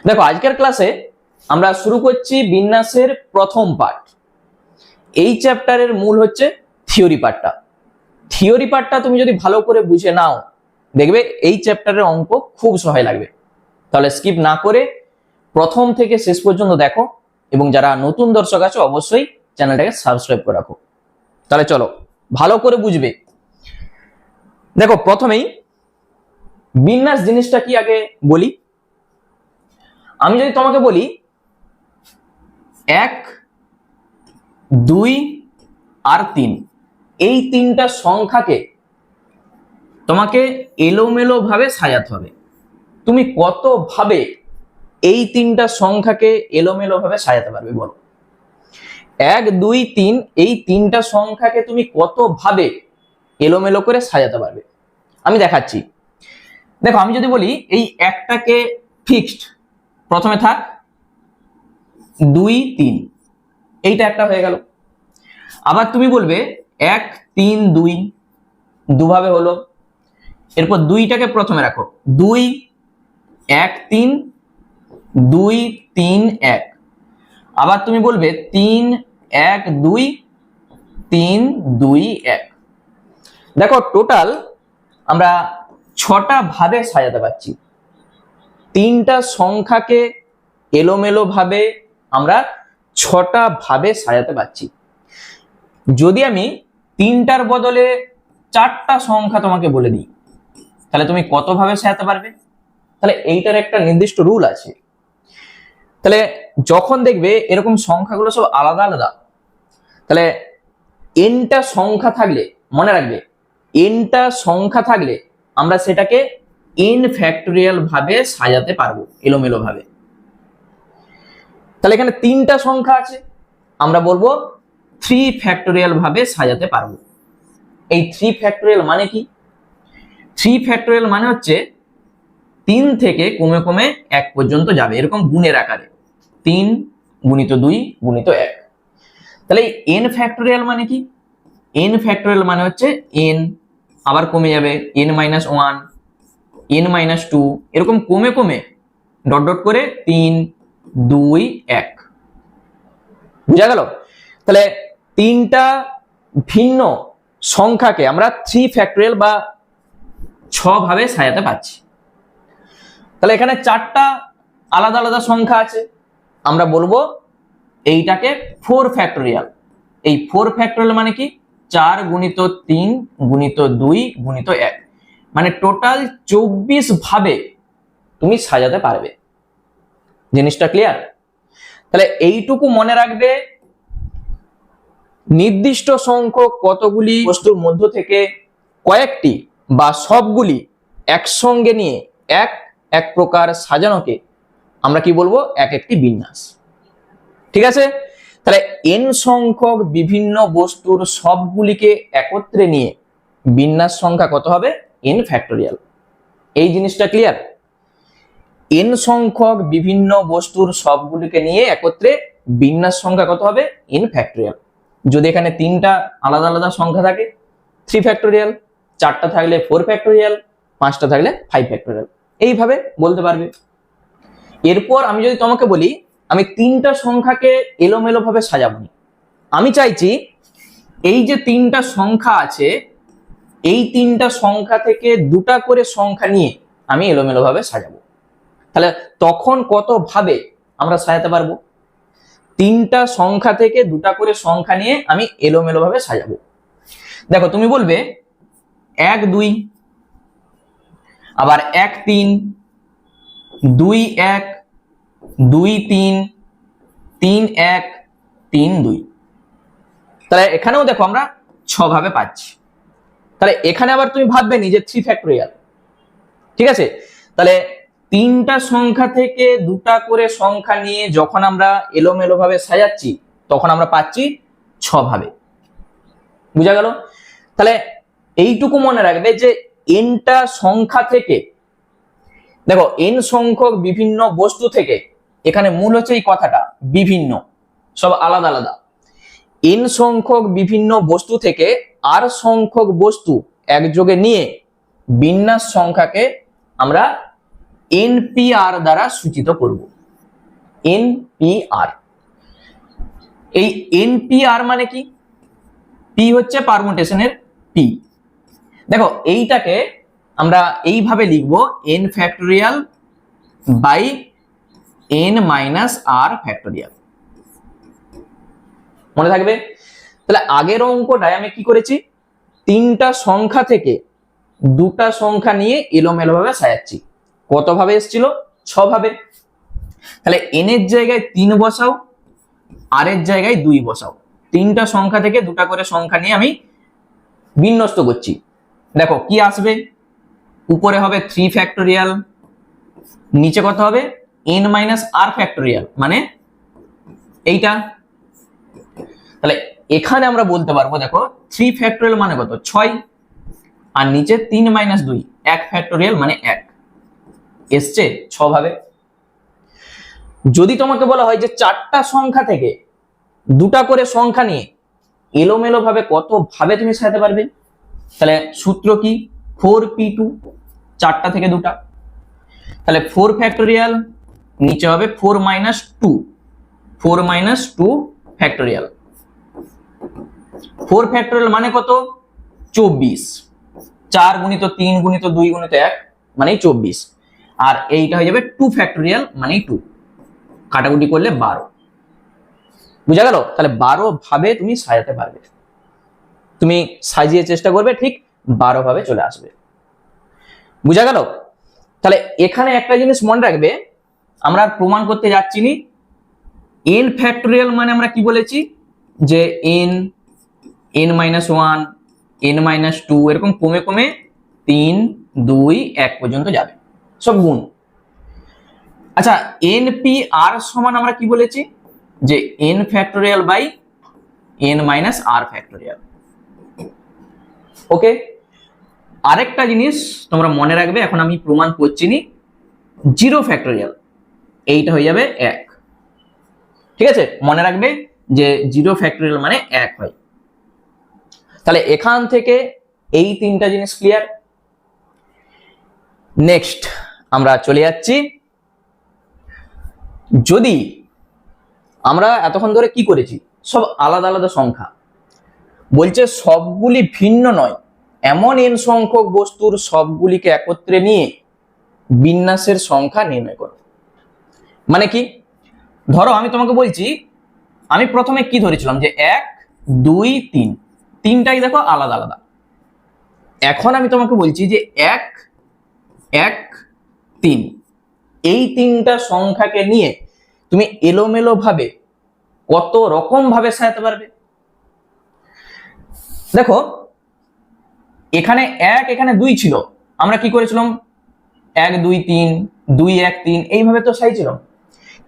দেখো আজকের ক্লাসে আমরা শুরু করছি বিন্যাসের প্রথম পার্ট। এই চ্যাপ্টারের মূল হচ্ছে থিওরি পার্টটা। থিওরি পার্টটা তুমি যদি ভালো করে বুঝে নাও, দেখবে এই চ্যাপ্টারের অঙ্ক খুব সহায় লাগবে। তাহলে স্কিপ না করে প্রথম থেকে শেষ পর্যন্ত দেখো, এবং যারা নতুন দর্শক আছো অবশ্যই চ্যানেলটাকে সাবস্ক্রাইব করে রাখো। তাহলে চলো ভালো করে বুঝবে। দেখো প্রথমেই বিন্যাস জিনিসটা কি আগে বলি। আমি যদি তোমাকে বলি 1, 2 আর 3, এই তিনটা সংখ্যাকে তোমাকে এলোমেলো ভাবে সাজাতে হবে। তুমি কত ভাবে এই তিনটা সংখ্যাকে এলোমেলো ভাবে সাজাতে পারবে বলো? 1, 2, 3 এই তিনটা সংখ্যাকে তুমি কত ভাবে এলোমেলো করে সাজাতে পারবে আমি দেখাচ্ছি। দেখো আমি যদি বলি এই একটাকে ফিক্সড প্রথমে থাক, 2, 3 এইটা একটা হয়ে গেল। আবার তুমি বলবে 1, 3, 2 দুভাবে হলো। এরপর 2টাকে প্রথমে রাখো, 2, 1, 3, 2, 3, 1। আবার তুমি বলবে 3, 1, 2, 3, 2, 1। দেখো টোটাল আমরা 6টা ভাবে সাজাতে পারছি। তিনটা সংখ্যাকে এলোমেলো ভাবে আমরা 6টা ভাবে সাজাতে পারছি। যদি আমি 3টার বদলে 4টা সংখ্যা তোমাকে বলে দিই, তাহলে তুমি কত ভাবে সাজাতে পারবে? তাহলে এইটার একটা নির্দিষ্ট রুল আছে। তাহলে যখন দেখবে এরকম সংখ্যাগুলো সব আলাদা আলাদা, তাহলে এনটা সংখ্যা থাকলে মনে রাখবে, এনটা সংখ্যা থাকলে আমরা সেটাকে এন ফ্যাক্টোরিয়াল ভাবে সাজাতে পারবো এলোমেলো ভাবে। তাহলে এখানে 3টা সংখ্যা আছে, আমরা বলবো 3 ফ্যাক্টোরিয়াল ভাবে সাজাতে পারবো। এই 3 ফ্যাক্টোরিয়াল মানে কি? 3 ফ্যাক্টোরিয়াল মানে হচ্ছে 3 থেকে কমে কমে 1 পর্যন্ত যাবে, এরকম গুণের আকারে 3 গুণিত 2 গুণিত 1। তাহলে এন ফ্যাক্টোরিয়াল মানে কি? এন ফ্যাক্টোরিয়াল মানে হচ্ছে এন আবার কমে যাবে, n-1, n-2, এরকম কমে কমে ডট ডট করে 3, 2, 1। বুঝা গেল? তাহলে 3টা ভিন্ন সংখ্যাকে আমরা 3 ফ্যাক্টোরিয়াল বা 6 ভাবে সাজাতে পারছি। তাহলে এখানে 4টা আলাদা আলাদা সংখ্যা আছে, আমরা বলবো এইটাকে 4 ফ্যাক্টোরিয়াল। এই 4 ফ্যাক্টোরিয়াল মানে কি? 4 গুণিত 3 গুণিত 2 গুণিত 1, মানে টোটাল 24 ভাবে তুমি সাজাতে পারবে। জিনিসটা ক্লিয়ার? তাহলে এইটুকু মনে রাখবে, নির্দিষ্ট সংখ্যক কতগুলি বস্তুর মধ্য থেকে কয়েকটি বা সবগুলি একসঙ্গে নিয়ে এক প্রকার সাজানোকে আমরা কি বলবো? এক একটি বিন্যাস। ঠিক আছে? তাহলে এন সংখ্যক বিভিন্ন বস্তুর সবগুলিকে একত্রে নিয়ে বিন্যাস সংখ্যা কত হবে? N factorial. এই জিনিসটা ক্লিয়ার? এন সংখ্যক বিভিন্ন বস্তুর সবগুলিকে নিয়ে একত্রে বিন্যাস সংখ্যা কত হবে? N factorial. যদি এখানে 3টা আলাদা আলাদা সংখ্যা থাকে 3 ফ্যাক্টোরিয়াল, 4টা থাকলে 4 ফ্যাক্টোরিয়াল, 5টা থাকলে 5 ফ্যাক্টোরিয়াল, এইভাবে বলতে পারবে। এরপর আমি যদি তোমাকে বলি আমি 3টা সংখ্যাকে এলোমেলো ভাবে সাজাবো না, আমি চাইছি এই যে 3টা সংখ্যা আছে এই 3টা সংখ্যা থেকে 2টা করে সংখ্যা নিয়ে আমি এলোমেলো ভাবে সাজাবো। তাহলে তখন কত ভাবে আমরা সাজাতে পারবো? 3টা সংখ্যা থেকে 2টা করে সংখ্যা নিয়ে আমি এলোমেলো ভাবে সাজাবো। দেখো তুমি বলবে 1, 2, আবার 1, 3, 2, 1, 2, 3, 3, 1, 3, 2। তাহলে এখানেও দেখো আমরা 6 ভাবে পাচ্ছি। তাহলে এখানে আবার তুমি ভাববে নি যে 3 ফ্যাক্টোরিয়াল। ঠিক আছে? তাহলে 3টা সংখ্যা থেকে 2টা করে সংখ্যা নিয়ে যখন আমরা এলোমেলো ভাবে সাজাচ্ছি তখন আমরা পাচ্ছি 6 ভাবে। বুঝা গেল? তাহলে এইটুকু মনে রাখবে যে এনটা সংখ্যা থেকে, দেখো এন সংখ্যক বিভিন্ন বস্তু থেকে, এখানে মূল হচ্ছে এই কথাটা বিভিন্ন, সব আলাদা আলাদা। এন সংখ্যক বিভিন্ন বস্তু থেকে আর সংখ্যক বস্তু একযোগে নিয়ে বিন্যাস সংখ্যাকে আমরা এনপিআর দ্বারা সূচিত করব। NPR। এই NPR মানে কি? পি হচ্ছে পারমুটেশনের পি। দেখো এইটাকে আমরা এইভাবে লিখবো n factorial by n minus r factorial. মনে থাকবে? তাহলে আগের অঙ্কটায় আমি কি করেছি, তিনটা সংখ্যা থেকে দুটা সংখ্যা নিয়ে এলোমেলো ভাবে সাজাচ্ছি। কত ভাবে এসেছিল? 6 ভাবে। তাহলে n এর জায়গায় 3 বসাও, r এর জায়গায় 2 বসাও। তিনটা সংখ্যা থেকে দুটা করে সংখ্যা নিয়ে আমি বিন্যস্ত করছি। দেখো কি আসবে, উপরে হবে 3 ফ্যাক্টোরিয়াল, নিচে কত হবে n মাইনাস r ফ্যাক্টোরিয়াল, মানে এইটা। তাহলে এখানে আমরা বলতে পারবো, দেখো 3 ফ্যাক্টোরিয়াল মানে কত 6, আর নিচে 3 মাইনাস 2 1 ফ্যাক্টোরিয়াল মানে 1, এসছে 6 ভাবে। যদি তোমাকে বলা হয় যে চারটা সংখ্যা থেকে দুটা করে সংখ্যা নিয়ে এলোমেলো ভাবে কত ভাবে তুমি সাজাতে পারবে, তাহলে সূত্র কি 4p2, চারটা থেকে দুটা। তাহলে 4 ফ্যাক্টোরিয়াল, নিচে হবে 4 মাইনাস 2, 4 মাইনাস 2 ফ্যাক্টোরিয়াল। 4 ফ্যাক্টোরিয়াল মানে কত 24, 4 গুণিত 3 গুণিত 2 গুণিত 1 মানে 24, আর এইটা হয়ে যাবে 2 ফ্যাক্টোরিয়াল মানে 2, কাটাকুটি করলে 12। বুঝা গেল? তাহলে 12 ভাবে তুমি সাজাতে পারবে। তুমি সাজিয়ে চেষ্টা করবে, ঠিক 12 ভাবে চলে আসবে। বুঝা গেল? তাহলে এখানে একটা জিনিস মনে রাখবে, আমরা প্রমাণ করতে যাচ্ছি নি। n ফ্যাক্টোরিয়াল মানে আমরা কি বলেছি, যে n মাইনাস 1, n মাইনাস 2 এরকম কমে কমে 3, 2, 1 পর্যন্ত যাবে, সব গুণ। আচ্ছা, NPR সমান আমরা কি বলেছি, যে n factorial by n minus r factorial. Okay, আরেকটা জিনিস তোমরা মনে রাখবে, এখন আমি প্রমাণ করছি নি, 0 ফ্যাক্টোরিয়াল এইটা হয়ে যাবে 1। ঠিক আছে, মনে রাখবে যে 0 ফ্যাক্টোরিয়াল মানে 1 হয়। তাহলে এখান থেকে এই তিনটা জিনিস ক্লিয়ার। নেক্সট আমরা চলে যাচ্ছি, যদি আমরা এতক্ষণ ধরে কি করেছি, সব আলাদা আলাদা সংখ্যা, বলছে সবগুলি ভিন্ন নয় এমন n সংখ্যক বস্তুর সবগুলিকে একত্রে নিয়ে বিন্যাসের সংখ্যা নির্ণয় করো। মানে কি, ধরো আমি তোমাকে বলছি, আমি প্রথমে কি ধরেছিলাম যে 1, 2, 3, তিনটাই দেখো আলাদা আলাদা। এখন আমি তোমাকে বলছি যে 1, 1, 3 এই তিনটা সংখ্যাকে নিয়ে তুমি এলোমেলো ভাবে কত রকম ভাবে সাজাতে পারবে। দেখো এখানে 1, এখানে 2 ছিল, আমরা কি করেছিলাম 1, 2, 3, 2, 1, 3 এইভাবে তো সাজিয়েছিলাম।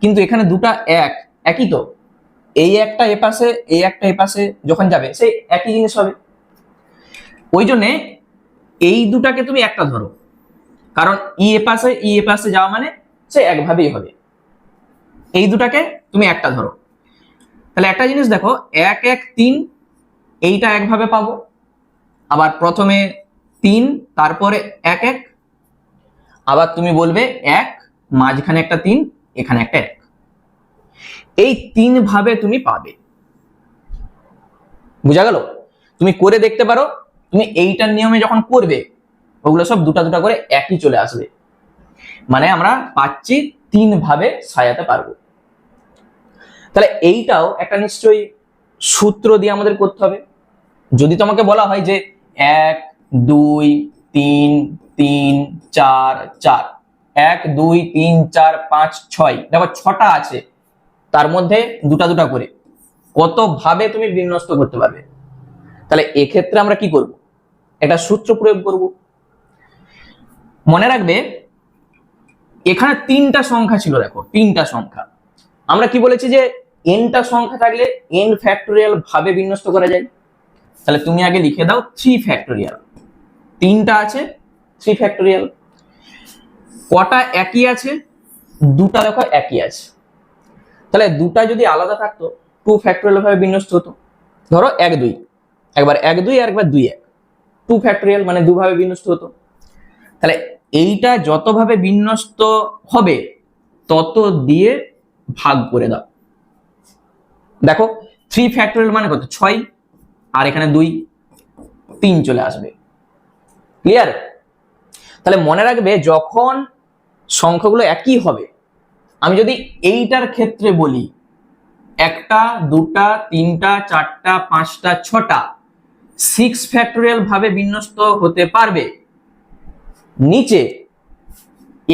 কিন্তু এখানে দুটা 1 একই, তো এই একটা এ পাশে এই একটা এ পাশে যখন যাবে সেই একই জিনিস হবে। ওই জন্যে এই দুটাকে তুমি একটা ধরো, কারণ ই এ পাশে যাওয়া মানে সে একভাবেই হবে। এই দুটাকে তুমি একটা ধরো। তাহলে একটা জিনিস দেখো, 1, 1, 3 এইটা একভাবে পাবো, আবার প্রথমে 3 তারপরে 1, 1, আবার তুমি বলবে 1 মাঝখানে একটা 3 এখানে একটা 1, এই 3 ভাবে তুমি পাবে। বুঝা গেল? তুমি করে দেখতে পারো, তুমি এইটার নিয়মে যখন করবে ওগুলো সব দুটা দুটা করে একই চলে আসবে, মানে আমরা পাচ্ছি 3 ভাবে সাজাতে পারবো। তাহলে এইটাও একটা নিশ্চয়ই সূত্র দিয়ে আমাদের করতে হবে। যদি তোমাকে বলা হয় যে 1, 2, 3, 3, 4, 4, 1, 2, 3, 4, 5, 6, দেখো 6টা আছে, তার মধ্যে দুটা দুটা করে কত ভাবে তুমি বিন্যস্ত করতে পারবে। তাহলে এক্ষেত্রে আমরা কি করব, একটা সূত্র প্রয়োগ করব। মনে রাখবে এখানে 3টা সংখ্যা ছিল, দেখো 3টা সংখ্যা, আমরা কি বলেছি যে nটা সংখ্যা থাকলে n ফ্যাক্টোরিয়াল ভাবে বিন্যস্ত করা যায়। তাহলে তুমি আগে লিখে দাও 3 ফ্যাক্টোরিয়াল, 3টা আছে 3 ফ্যাক্টোরিয়াল। কটা একই আছে, দুটা দেখো একই আছে। তাহলে দুটা যদি আলাদা থাকতো 2 ফ্যাক্টোরিয়াল ভাবে বিন্যস্ত হতো। ধরো 1, 2, একবার 1, 2 আর একবার 2, 1, 2 ফ্যাক্টোরিয়াল মানে 2 ভাবে বিন্যস্ত হতো। তাহলে এইটা যত ভাবে বিন্যস্ত হবে তত দিয়ে ভাগ করে দাও। দেখো 3 ফ্যাক্টোরিয়াল মানে কত, 6, আর এখানে 2, 3 চলে আসবে। ক্লিয়ার? তাহলে মনে রাখবে যখন সংখ্যাগুলো একই হবে, আমি যদি এইটার ক্ষেত্রে বলি 1টা 2টা 3টা 4টা 5টা 6টা 6 ফ্যাক্টোরিয়াল ভাবে বিন্যস্ত হতে পারবে। নিচে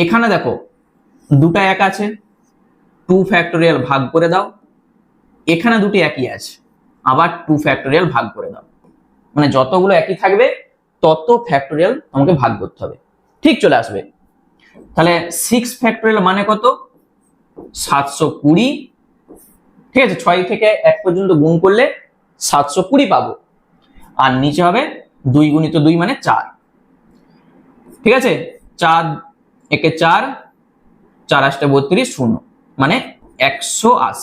এখানে দেখো 2টা 1 আছে, 2 ফ্যাক্টোরিয়াল ভাগ করে দাও, এখানে 2টি একই আছে, আবার 2 ফ্যাক্টোরিয়াল ভাগ করে দাও। মানে যতগুলো একই থাকবে তত ফ্যাক্টোরিয়াল আমাকে ভাগ করতে হবে, ঠিক চলে আসবে। তাহলে 6 ফ্যাক্টোরিয়াল মানে কত, 720। ঠিক আছে, 6 থেকে 1 পর্যন্ত গুণ করলে 720 পাবো। আর নিচে হবে 2 গুণিত 2 মানে 4। ঠিক আছে, 4 একে 4, 4 8 32, 0 মানে 180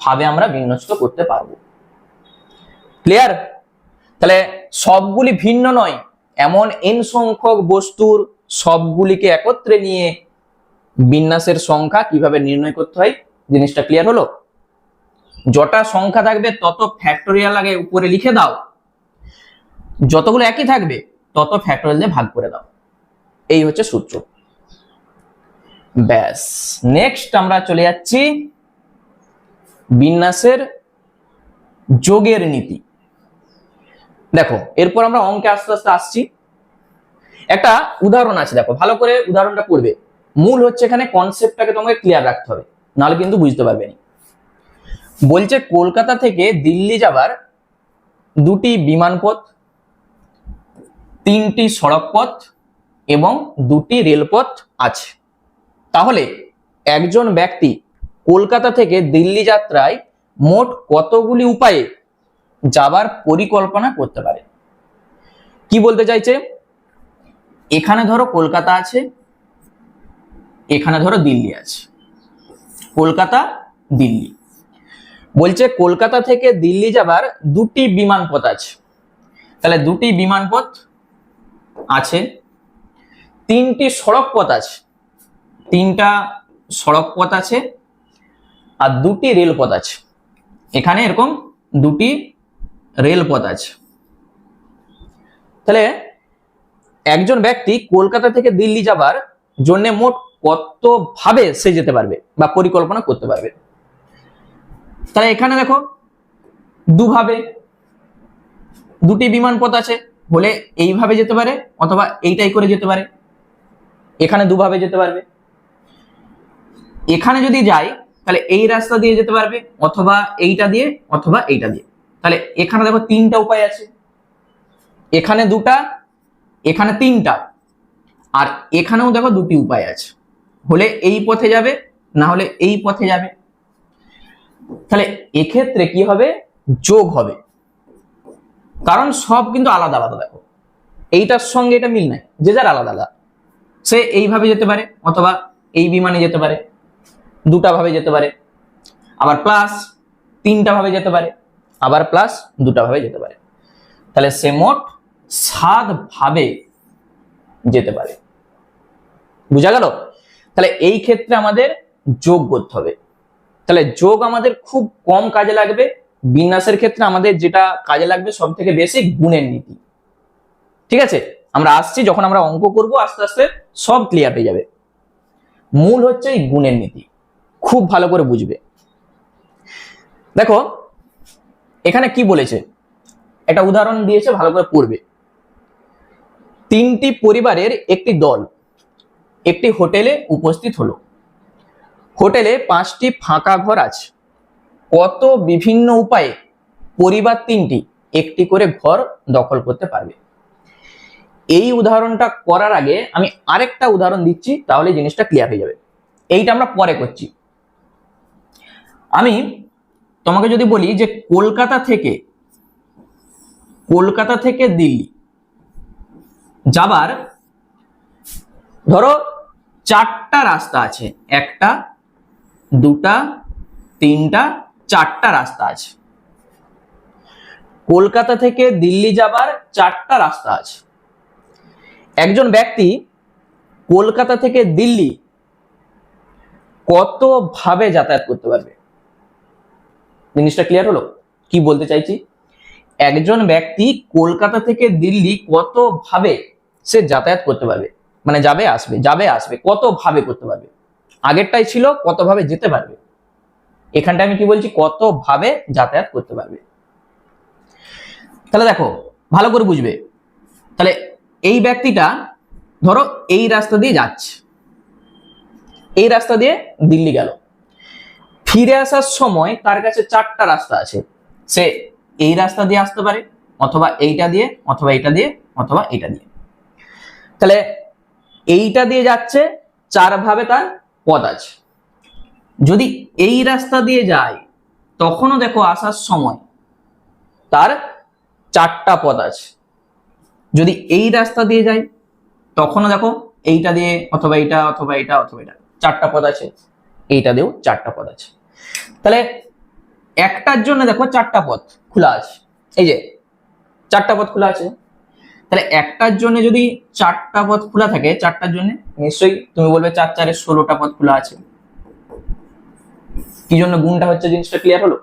ভাবে আমরা বিন্যস্ত করতে পারবো। ক্লিয়ার? তাহলে সবগুলি ভিন্ন নয়, এমন n সংখ্যক বস্তুর সবগুলিকে একত্রে নিয়ে বিন্যাসের সংখ্যা কিভাবে নির্ণয় করতে হয়, জিনিসটা ক্লিয়ার হলো? যটা সংখ্যা থাকবে তত ফ্যাক্টোরিয়াল আগে উপরে লিখে দাও, যতগুলো একই থাকবে তত ফ্যাক্টোরিয়াল দিয়ে ভাগ করে দাও। এই হচ্ছে সূত্র। ব্যাস, নেক্সট আমরা চলে যাচ্ছি বিন্যাসের যোগের নীতি। দেখো এরপর আমরা অঙ্কে আস্তে আস্তে আসছি। একটা উদাহরণ আছে, দেখো ভালো করে উদাহরণটা পড়বে। মূল হচ্ছে এখানে কনসেপ্টটাকে তোমাকে ক্লিয়ার রাখতে হবে, নাহলে কিন্তু বুঝতে পারবে না। বলছে কলকাতা থেকে দিল্লি যাবার 2টি বিমান পথ, 3টি সড়ক পথ এবং 2টি রেলপথ আছে। তাহলে একজন ব্যক্তি কলকাতা থেকে দিল্লি যাত্রায় মোট কতগুলি উপায়ে যাবার পরিকল্পনা করতে পারে? কি বলতে চাইছে, এখানে ধরো কলকাতা আছে, এখানে ধরো দিল্লি আছে, কলকাতা দিল্লি। বলছে কলকাতা থেকে দিল্লি যাবার 2টি বিমান পথ আছে, তাহলে 2টি বিমান পথ আছে, 3টি সড়ক পথ আছে, 3টা সড়ক পথ আছে, আর 2টি রেলপথ আছে। এখানে এরকম 2টি রেলপথ আছে। তাহলে একজন ব্যক্তি কলকাতা থেকে দিল্লি যাবার জন্য মোট কত ভাবে সে যেতে পারবে বা পরিকল্পনা করতে পারবে? তাহলে এখানে দেখো দুভাবে, 2টি বিমান পথ আছে বলে এইভাবে যেতে পারে অথবা এইটাই করে যেতে পারে। এখানে দুভাবে যেতে পারবে। এখানে যদি যাই তাহলে এই রাস্তা দিয়ে যেতে পারবে অথবা এইটা দিয়ে অথবা এইটা দিয়ে। তাহলে এখানে দেখো 3টা উপায় আছে, এখানে 2টা, এখানে 3টা, আর এখানেও দেখো 2টি উপায় আছে। হলে এই পথে যাবে, না হলে এই পথে যাবে। তাহলে এক্ষেত্রে কি হবে, যোগ হবে, কারণ সব কিন্তু আলাদা আলাদা। দেখো এইটার সঙ্গে এটা মিল নাই, যে যার আলাদা আলাদা। সে এইভাবে যেতে পারে অথবা এই বিমানে যেতে পারে, 2টা ভাবে যেতে পারে, আবার প্লাস 3টা ভাবে যেতে পারে, আবার প্লাস 2টা ভাবে যেতে পারে। তাহলে সে মোট 7 ভাবে যেতে পারে। বুঝা গেল? তাহলে এই ক্ষেত্রে আমাদের যোগ করতে হবে। তাহলে যোগ আমাদের খুব কম কাজে লাগবে, বিন্যাসের ক্ষেত্রে আমাদের যেটা কাজে লাগবে সব থেকে বেশি গুণের নীতি। ঠিক আছে, আমরা আসছি, যখন আমরা অঙ্ক করব আস্তে আস্তে সব ক্লিয়ার হয়ে যাবে। মূল হচ্ছে এই গুণের নীতি, খুব ভালো করে বুঝবে। দেখো এখানে কি বলেছে, একটা উদাহরণ দিয়েছে, ভালো করে পড়বে। 3টি পরিবারের একটি দল একটি হোটেলে উপস্থিত হলো। হোটেলে 5টি ফাঁকা ঘর আছে। কত বিভিন্ন উপায়ে পরিবার 3টি একটি করে ঘর দখল করতে পারবে? এই উদাহরণটা করার আগে আমি আরেকটা উদাহরণ দিচ্ছি, তাহলে জিনিসটা ক্লিয়ার হয়ে যাবে। এইটা আমরা পরে করছি। আমি তোমাকে যদি বলি যে কলকাতা থেকে দিল্লি যাবার ধরো 4টা রাস্তা আছে, 1টা 2টা 3টা 4টা রাস্তা আছে। কলকাতা থেকে দিল্লি যাবার 4টা রাস্তা আছে। একজন ব্যক্তি কলকাতা থেকে দিল্লি কত ভাবে যাতায়াত করতে পারবে। জিনিসটা ক্লিয়ার হলো? কি বলতে চাইছি, একজন ব্যক্তি কলকাতা থেকে দিল্লি কত ভাবে সে যাতায়াত করতে পারবে, মানে যাবে আসবে কত ভাবে করতে পারবে। আগেরটাই ছিল কত ভাবে যেতে পারবে, এখানটা আমি কি বলছি, কত ভাবে যাতায়াত করতে পারবে। তাহলে দেখো ভালো করে বুঝবে। তাহলে এই ব্যক্তিটা ধরো এই রাস্তা দিয়ে যাচ্ছে, এই রাস্তা দিয়ে দিল্লি গেল, ফিরে আসার সময় তার কাছে চারটা রাস্তা আছে। সে এই রাস্তা দিয়ে আসতে পারে, অথবা এইটা দিয়ে, অথবা এইটা দিয়ে, অথবা এইটা দিয়ে। তাহলে এইটা দিয়ে যাচ্ছে, চার ভাবে তার পথ আছে। যদি এই রাস্তা দিয়ে যায় তখনও দেখো আসার সময় তার চারটা পথ আছে। যদি এই রাস্তা দিয়ে যায় তখনও দেখো এইটা দিয়ে, অথবা এইটা, অথবা এইটা, অথবা এটা, চারটা পথ আছে। এইটা দিয়েও চারটা পথ আছে। তাহলে একটার জন্য দেখো চারটা পথ খোলা আছে, এই যে চারটা পথ খোলা আছে। তাহলে একটার জন্য যদি চারটা পথ খোলা থাকে, চারটার জন্য নিশ্চয়ই তুমি বলবে 4 4 16টা পথ খোলা আছে। কি জন্য গুণটা হচ্ছে, জিনিসটা ক্লিয়ার হলো?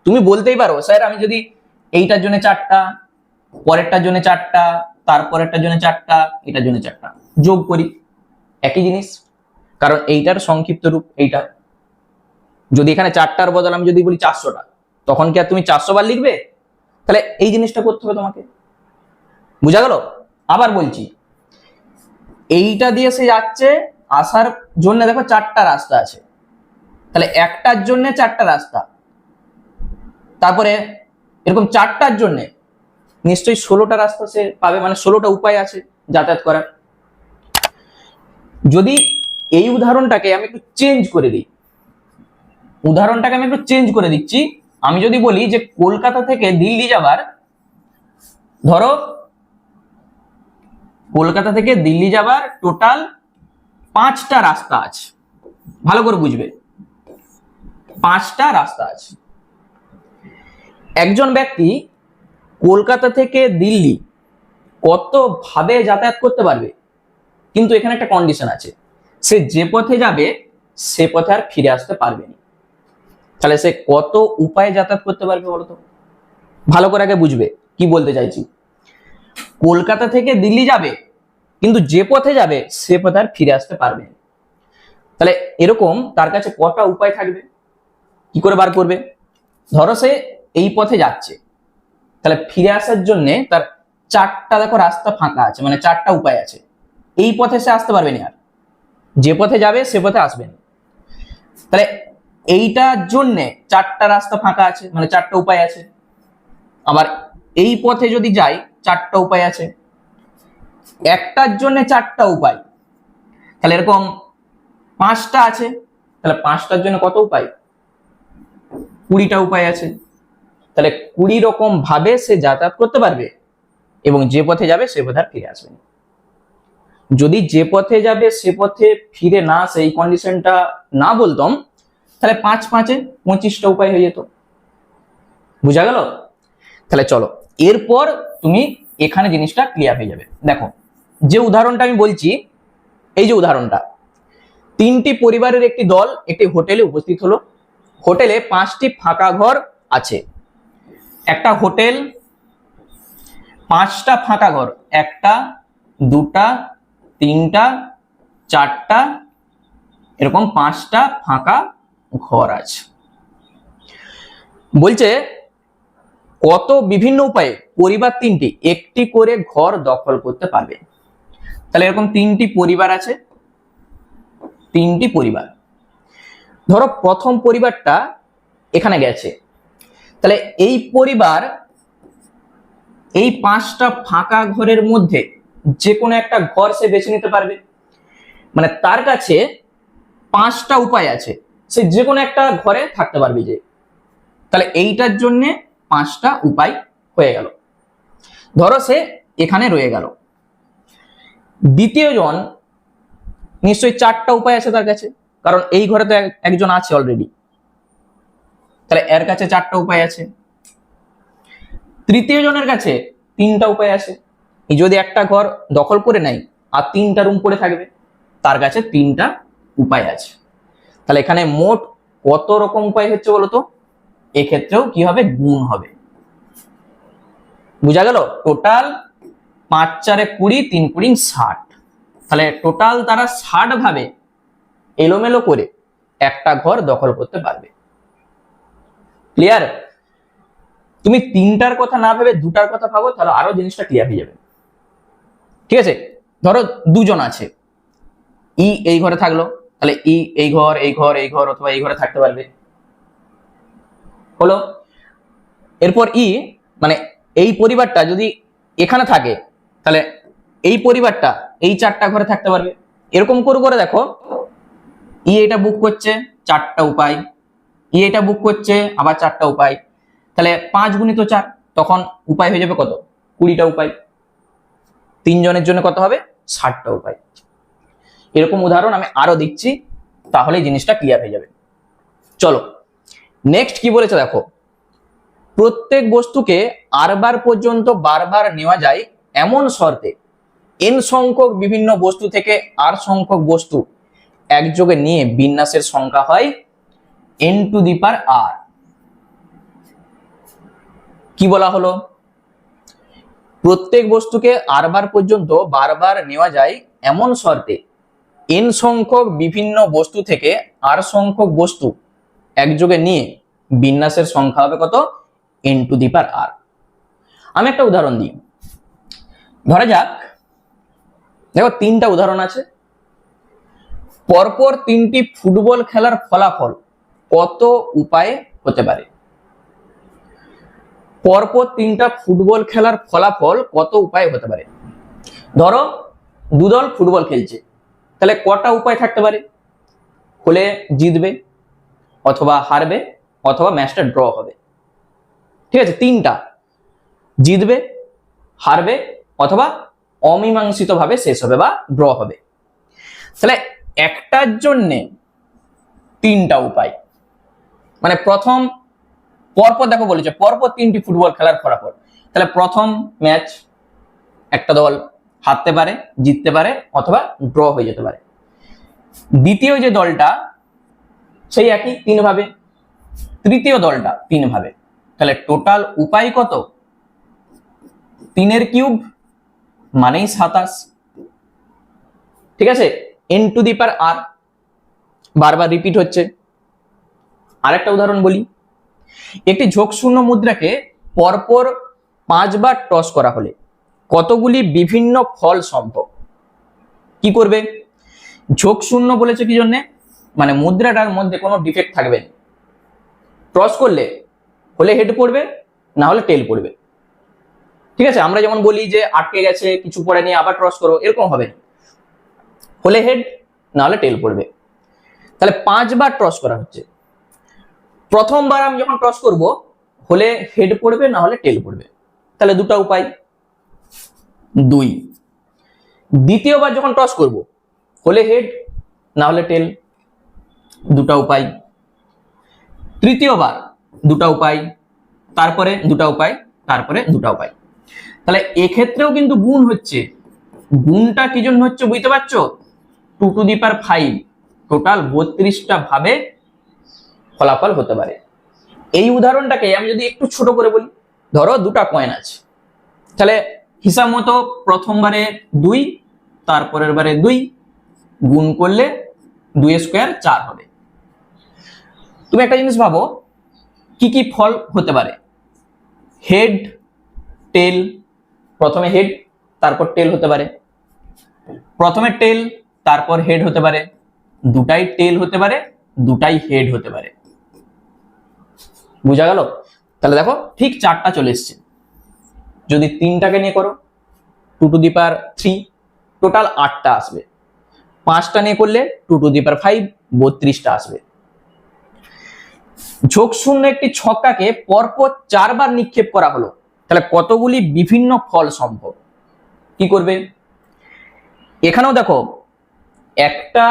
তুমি বলতেই পারো স্যার আমি যদি এইটার জন্য চারটা, পরেরটার জন্য চারটা, তারপরেরটার জন্য চারটা, এটার জন্য চারটা যোগ করি, একই জিনিস, কারণ এইটার সংক্ষিপ্ত রূপ এইটা। যদি এখানে চারটার বদল আমি যদি বলি 400টা, তখন কি আর তুমি 400 বার লিখবে? তাহলে এই জিনিসটা করতে হবে তোমাকে। বুঝা গেল? আবার বলছি, এইটা দিয়ে সে যাচ্ছে, আসার জন্য দেখো চারটা রাস্তা আছে। তাহলে একটার জন্য চারটা রাস্তা, তারপরে এরকম চারটার জন্য নিশ্চয়ই 16টা রাস্তা সে পাবে, মানে 16টা উপায় আছে যাতায়াত করার। যদি এই উদাহরণটাকে আমি একটু চেঞ্জ করে দিই, উদাহরণটাকে আমি একটু চেঞ্জ করে দিচ্ছি, আমি যদি বলি যে কলকাতা থেকে দিল্লি যাবার, ধরো কলকাতা থেকে দিল্লি যাবার টোটাল 5টা রাস্তা আছে। ভালো করে বুঝবে, 5টা রাস্তা আছে। একজন ব্যক্তি কলকাতা থেকে দিল্লি কত ভাবে যাতায়াত করতে পারবে, কিন্তু এখানে একটা কন্ডিশন আছে, সে যে পথে যাবে সে পথে আর ফিরে আসতে পারবে না। তাহলে সে কত উপায়ে যাতায়াত করতে পারবে বলতো? ভালো করে আগে বুঝবে কি বলতে চাইছি। কলকাতা থেকে দিল্লি যাবে, কিন্তু যে পথে যাবে সে পথে আর ফিরে আসতে পারবে না। তাহলে এরকম তার কাছে কটা উপায় থাকবে, কি করে বার করবে? ধরো সে এই পথে যাচ্ছে, তাহলে ফিরে আসার জন্য তার চারটা দেখো রাস্তা ফাঁকা আছে, মানে চারটা উপায় আছে। এই পথে সে আসতে পারবে না, আর যে পথে যাবে সে পথে আসবে না। তাহলে এইটার জন্য চারটা রাস্তা ফাঁকা আছে, মানে চারটা উপায় আছে। আবার এই পথে যদি যাই চারটা উপায় আছে। একটার জন্য চারটা উপায়, তাহলে এরকম 5টা আছে। তাহলে 5টার জন্য কত উপায়? 20টা উপায় আছে। তাহলে 20 রকম ভাবে সে যাতায়াত করতে পারবে, এবং যে পথে যাবে সে পথে আর ফিরে আসবে না। যদি যে পথে যাবে সে পথে ফিরে না আসে, এই কন্ডিশনটা না বলতাম, তাহলে 5 5 25টা উপায় হয়ে যেত। বুঝা গেল? তাহলে চলো এরপর তুমি এখানে জিনিসটা ক্লিয়ার হয়ে যাবে। দেখো যে উদাহরণটা আমি বলছি, এই যে উদাহরণটা, 3টি পরিবারের একটি দল একটি হোটেলে উপস্থিত হলো। হোটেলে 5টি ফাঁকা ঘর আছে। একটা হোটেল, 5টা ফাঁকা ঘর, 1টা 2টা 3টা 4টা, এরকম 5টা ফাঁকা ঘর আছে। বলছে কত বিভিন্ন উপায়ে পরিবার 3টি একটি করে ঘর দখল করতে পারবে। তাহলে এরকম 3টি পরিবার আছে, 3টি পরিবার। ধরো প্রথম পরিবারটা এখানে গেছে, তাহলে এই পরিবার এই 5টা ফাঁকা ঘরের মধ্যে যে কোনো একটা ঘর সে বেছে নিতে পারবে। মানে তার কাছে 5টা উপায় আছে, সে যে কোনো একটা ঘরে থাকতে পারবে। যে তাহলে এইটার জন্য 5টা উপায় হয়ে গেল। ধরো সে এখানে রয়ে গেল। দ্বিতীয় জন নিশ্চয়ই 4টা উপায় আছে তার কাছে, কারণ এই ঘরে তো একজন আছে অলরেডি, তাহলে এর কাছে 4টা উপায় আছে। তৃতীয় জনের কাছে 3টা উপায় আছে। এই যদি একটা ঘর দখল করে নেয় আর 3টা রুম পড়ে থাকবে, তার কাছে 3টা উপায় আছে। তাহলে এখানে মোট কত রকম উপায় হচ্ছে বলতো? এক্ষেত্রেও কি হবে? গুণ হবে। বুঝা গেল? টোটাল 5 4 20, 3 20 60। তাহলে টোটাল তারা 60 ভাবে এলোমেলো করে একটা ঘর দখল করতে পারবে। ক্লিয়ার? তুমি তিনটার কথা না ভেবে দুটার কথা ভাবো, তাহলে আরো জিনিসটা ক্লিয়ার হয়ে যাবে। ঠিক আছে? ধরো দুজন আছে, ই এই ঘরে থাকলো, তাহলে ই এই ঘর এই ঘর এই ঘর অথবা এই ঘরে থাকতে পারবে, হলো। এরপর ই মানে এই পরিবারটা যদি এখানে থাকে, তাহলে এই পরিবারটা এই 4টা ঘরে থাকতে পারবে। এরকম করে করে দেখো, ই এটা বুক করছে 4টা উপায়, ই এটা বুক করছে আবার 4টা উপায়, তাহলে 5 গুণিত 4, তখন উপায় হয়ে যাবে কত? 20টা উপায়। 3 জনের জন্য কত হবে? 60টা উপায়। এরকম উদাহরণ আমি আরো দিচ্ছি, তাহলে জিনিসটা ক্লিয়ার হয়ে যাবে। চলো নেক্সট কি বলেছে দেখো, প্রত্যেক বস্তুকে আরবার পর্যন্ত বারবার নেওয়া যায় এমন শর্তে n সংখ্যক বিভিন্ন বস্তু থেকে r সংখ্যক বস্তু একযোগে নিয়ে বিন্যাসের সংখ্যা হয় n two the power r। কি বলা হলো? প্রত্যেক বস্তুকে আরবার পর্যন্ত বারবার নেওয়া যায় এমন শর্তে n সংখ্যক বিভিন্ন বস্তু থেকে r সংখ্যক বস্তু একযোগে নিয়ে বিন্যাসের সংখ্যা হবে কত? n two the power r। আমি একটা উদাহরণ দিই। ধরা যাক, দেখো 3টা উদাহরণ আছে। পরপর 3টি ফুটবল খেলার ফলাফল কত উপায়ে হতে পারে? পরপর 3টা ফুটবল খেলার ফলাফল কত উপায়ে হতে পারে? ধরো দুদল ফুটবল খেলছে, তাহলে কটা উপায় থাকতে পারে? হলে জিতবে, অথবা হারবে, অথবা ম্যাচটা ড্র হবে। ঠিক আছে? 3টা, জিতবে, হারবে, অথবা অমীমাংসিত ভাবে শেষ হবে বা ড্র হবে। তাহলে একটার জন্যে 3টা উপায়, মানে প্রথম পরপর দেখো বলেছে পরপর 3টি ফুটবল খেলার ফলাফল, তাহলে প্রথম ম্যাচ একটা দল হারতে পারে, জিততে পারে, অথবা ড্র হয়ে যেতে পারে। দ্বিতীয় যে দলটা সেই একই 3 ভাবে, তৃতীয় দলটা 3 ভাবে, তাহলে টোটাল উপায় কত? 3 এর কিউব মানেই 27। ঠিক আছে? n two the power r বারবার রিপিট হচ্ছে। আরেকটা উদাহরণ বলি। একটি ঝোঁকশূন্য মুদ্রাকে পরপর 5 বার টস করা হলে কতগুলি বিভিন্ন ফল সম্ভব? কি করবে? ঝোঁকশূন্য বলেছে কি জন্য? মানে মুদ্রাটার মধ্যে কোনো ডিফেক্ট থাকবে না। টস করলে হলে হেড পড়বে, না হলে টেল পড়বে। ঠিক আছে? আমরা যেমন বলি যে আটকে গেছে, কিছু পড়ে নিয়ে আবার টস করো, এরকম হবে না। হলে হেড, না হলে টেল পড়বে। তাহলে 5 বার টস করা হচ্ছে। প্রথমবার আমি যখন টস করব, হলে হেড পড়বে, না হলে টেল পড়বে, তাহলে 2টা উপায় 2। দ্বিতীয়বার যখন টস করব, হলে হেড, না হলে টেল, 2টা উপায়। তৃতীয়বার 2টা উপায়, তারপরে 2টা উপায়, তারপরে 2টা উপায়। তাহলে এক্ষেত্রেও কিন্তু গুণ হচ্ছে। গুণটা কি জন্য হচ্ছে বুঝতে পারছো? 2 টু দি পাওয়ার 5 টোটাল 32টা ভাবে ফলাফল হতে পারে। এই উদাহরণটাকে আমি যদি একটু ছোট করে বলি, ধরো 2টা কয়েন আছে, তাহলে হিসাব মতো প্রথমবারে 2, তারপরের বারে 2, গুণ করলে 2 স্কয়ার 4 হবে। তুমি একটা জিনিস ভাবো, কি কি ফল হতে পারে? হেড, টেল, প্রথমে হেড তারপর টেল হতে পারে, প্রথমে টেল তারপর হেড হতে পারে, 2টাই টেল হতে পারে, 2টাই হেড হতে পারে। বুঝা গেল? তাহলে দেখো ঠিক 4টা চলে এসছে। যদি 3টাকে নিয়ে করো 2 টু দি পাওয়ার 3, টোটাল 8টা আসবে। 5টা নিয়ে করলে 2 টু দি পাওয়ার 5 32টা আসবে। ঝোঁকশূন্য একটি ছক্কাকে পরপর 4 বার নিক্ষেপ করা হলো, তাহলে কতগুলি বিভিন্ন ফল সম্ভব? কি করবে? এখানেও দেখো, একটা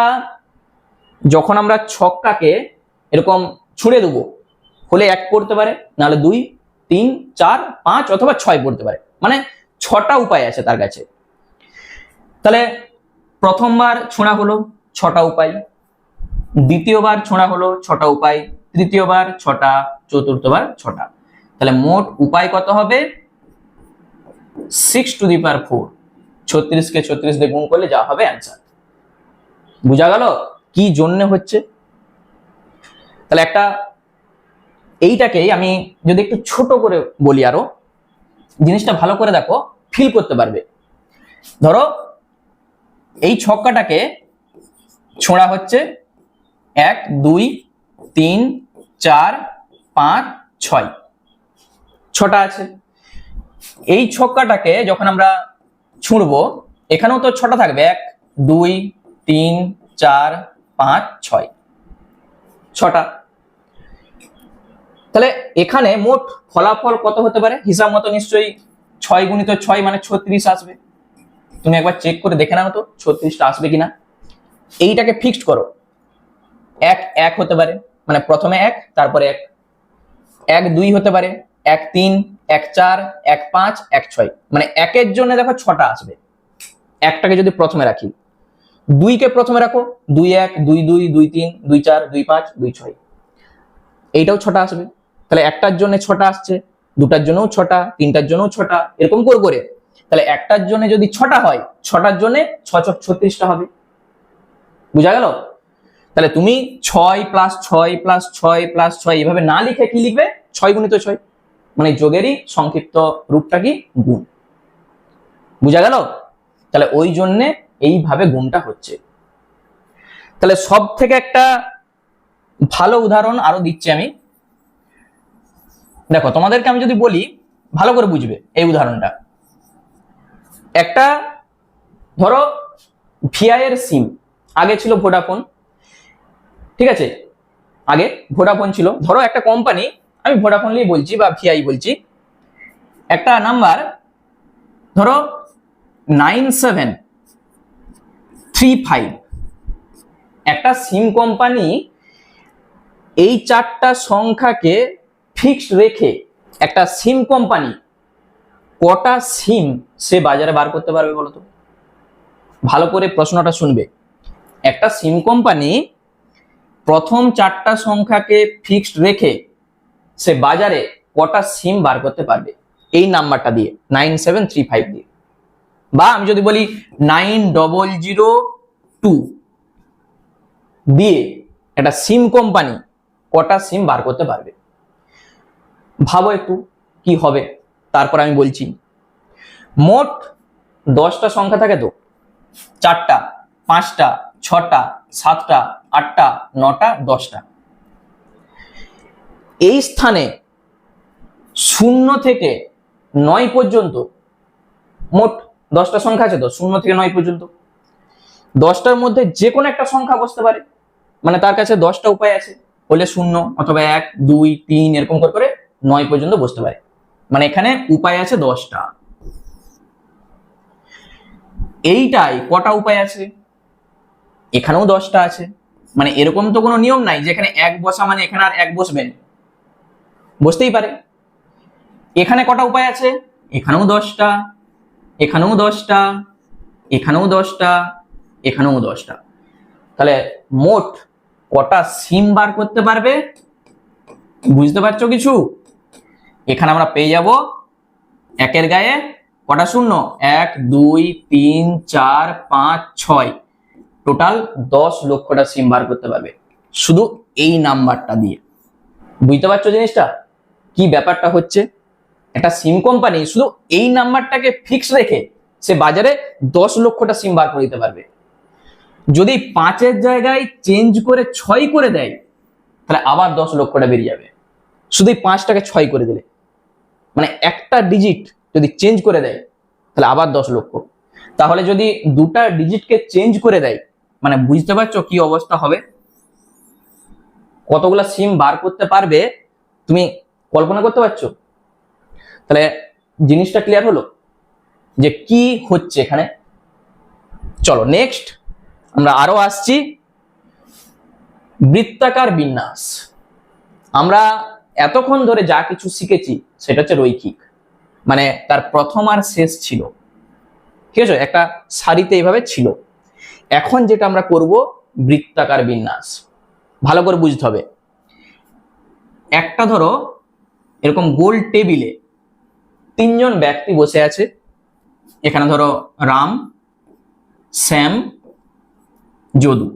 যখন আমরা ছক্কাকে এরকম ছুঁড়ে দেবো, হলে 1 পড়তে পারে, নাহলে 2, 3, 4, 5 অথবা 6 পড়তে পারে, মানে 6টা উপায় আছে তার কাছে। তাহলে প্রথমবার ছোঁড়া হলো 6টা উপায়, দ্বিতীয়বার ছোঁড়া হলো 6টা উপায়, তৃতীয়বার 6টা, চতুর্থবার 6টা। তাহলে মোট উপায় কত হবে? 6 টু দি পাওয়ার 4। 36 কে 36 দিয়ে গুণ করলে যা হবে অ্যান্সার। বুঝা গেল কি জন্য হচ্ছে? তাহলে একটা এইটাকেই আমি যদি একটু ছোট করে বলি, আরো জিনিসটা ভালো করে দেখো, ফিল করতে পারবে। ধরো এই ছক্কাটাকে ছোঁড়া হচ্ছে 1 2 3 4 5 6, 6টা আছে। এই ছক্কাটাকে যখন আমরা ছুঁড়বো, এখানেও তো 6টা থাকবে, 1 2 3 4 5 6, 6টা। তাহলে এখানে মোট ফলাফল কত হতে পারে? হিসাব মতো নিশ্চয়ই 6 গুণিত 6 মানে 36 আসবে। তুমি একবার চেক করে দেখে নাও তো 36টা আসবে কিনা। এইটাকে ফিক্সড করো, 1 1 হতে পারে, মানে প্রথমে 1 তারপরে 1, 1 2 হতে পারে, 1 3 1 4 1 5 1 6, মানে 1 এর জন্য দেখো 6টা আসবে। একটাকে যদি প্রথমে রাখি, 2 কে প্রথমে রাখো, 2 1 2 2 2 3 2 4 2 5 2 6, এইটাও 6টা আসবে। তাহলে একটার জন্য 6টা আসছে, দুটার জন্যও 6টা, তিনটার জন্যও 6টা, এরকম করে। তাহলে একটার জন্য যদি 6টা হয়, 6টার জন্য 6 6 36টা হবে। বুঝা গেল? তাহলে তুমি 6 প্লাস 6 প্লাস 6 প্লাস 6 এভাবে না লিখে কি লিখবে? 6 গুণিত 6, মানে যোগেরই সংক্ষিপ্ত রূপটা কি? গুণ। বুঝা গেল? তাহলে ওই জন্যে এইভাবে গুণটা হচ্ছে। তাহলে সব থেকে একটা ভালো উদাহরণ আরো দিচ্ছি আমি। দেখো তোমাদেরকে আমি যদি বলি, ভালো করে বুঝবে এই উদাহরণটা। একটা ধরো ভিআই এর সিম, আগে ছিল ভোডাফোন, ঠিক আছে? আগে ভোডাফোন ছিল। ধরো একটা কোম্পানি, আমি ভোডাফোন নিয়ে বলছি বা ভিআই বলছি, একটা নাম্বার ধরো 9735, একটা সিম কোম্পানি এই 4টা সংখ্যাকে ফিক্সড রেখে একটা সিম কোম্পানি কটা সিম সে বাজারে বার করতে পারবে বলো তো? ভালো করে প্রশ্নটা শুনবে। একটা সিম কোম্পানি প্রথম 4টা সংখ্যাকে ফিক্সড রেখে সে বাজারে কটা সিম বার করতে পারবে এই নাম্বারটা দিয়ে, 9735 দিয়ে। বা আমি যদি বলি 9002 দিয়ে একটা সিম কোম্পানি কটা সিম বার করতে পারবে? ভাবো একটু কি হবে, তারপর আমি বলছি। মোট 10টা সংখ্যা থাকে তো, 4টা 5টা 6টা 7টা 8টা 9টা 10টা। এই স্থানে 0 থেকে 9 পর্যন্ত মোট 10টা সংখ্যা আছে তো, 0 থেকে 9 পর্যন্ত। 10টার মধ্যে যে কোনো একটা সংখ্যা বসতে পারে, মানে তার কাছে 10টা উপায় আছে, হলে 0 অথবা 1 2 3 এরকম করে 9 পর্যন্ত বসতে পারে। মানে এখানে উপায় আছে 10টা। এইটাই কটা উপায় আছে? এখানেও 10টা আছে। মানে এরকম তো কোনো নিয়ম নাই যে এখানে 1 বসা মানে এখানে আর 1 বসবেন, বসতেই পারে। এখানে কটা উপায় আছে? এখানেও 10টা, এখানেও 10টা, এখানেও 10টা, এখানেও 10টা। তাহলে মোট কটা সিম বার করতে পারবে? বুঝতে পারছো কিছু? এখানে আমরা পেয়ে যাব 1 এর গায়ে কটা শূন্য? 1 2 3 4 5 6, টোটাল 10 লক্ষটা সিম বার করতে পারবে শুধু এই নাম্বারটা দিয়ে। বুঝতে পারছো জিনিসটা কি ব্যাপারটা হচ্ছে? একটা সিম কোম্পানি শুধু এই নাম্বারটাকে ফিক্স রেখে সে বাজারে 10 লক্ষটা সিম বার করে দিতে পারবে। যদি 5-এর জায়গায় চেঞ্জ করে 6 করে দেয়, তাহলে আবার 10 লক্ষটা বেরিয়ে যাবে। শুধু 5টাকে 6 করে দিলে, মানে একটা ডিজিট যদি চেঞ্জ করে দেয় তাহলে আবার 10 লক্ষ। তাহলে যদি 2টা ডিজিটকে চেঞ্জ করে দেয়, মানে বুঝতে পারছো কি অবস্থা হবে? কতগুলা সিম বার করতে পারবে তুমি কল্পনা করতে পারছো? তাহলে জিনিসটা ক্লিয়ার হলো যে কি হচ্ছে এখানে। চলো নেক্সট আমরা আরো আসছি, বৃত্তাকার বিন্যাস। আমরা এতক্ষণ ধরে যা কিছু শিখেছি সেটা হচ্ছে রৈখিক, মানে তার প্রথম আর শেষ ছিল, ঠিক আছে, একটা সারিতে এইভাবে ছিল। এখন যেটা আমরা করব বৃত্তাকার বিন্যাস। ভালো করে বুঝতে হবে। একটা ধরো এরকম গোল টেবিলে তিনজন ব্যক্তি বসে আছে, এখানে ধরো রাম, শ্যাম, যদু,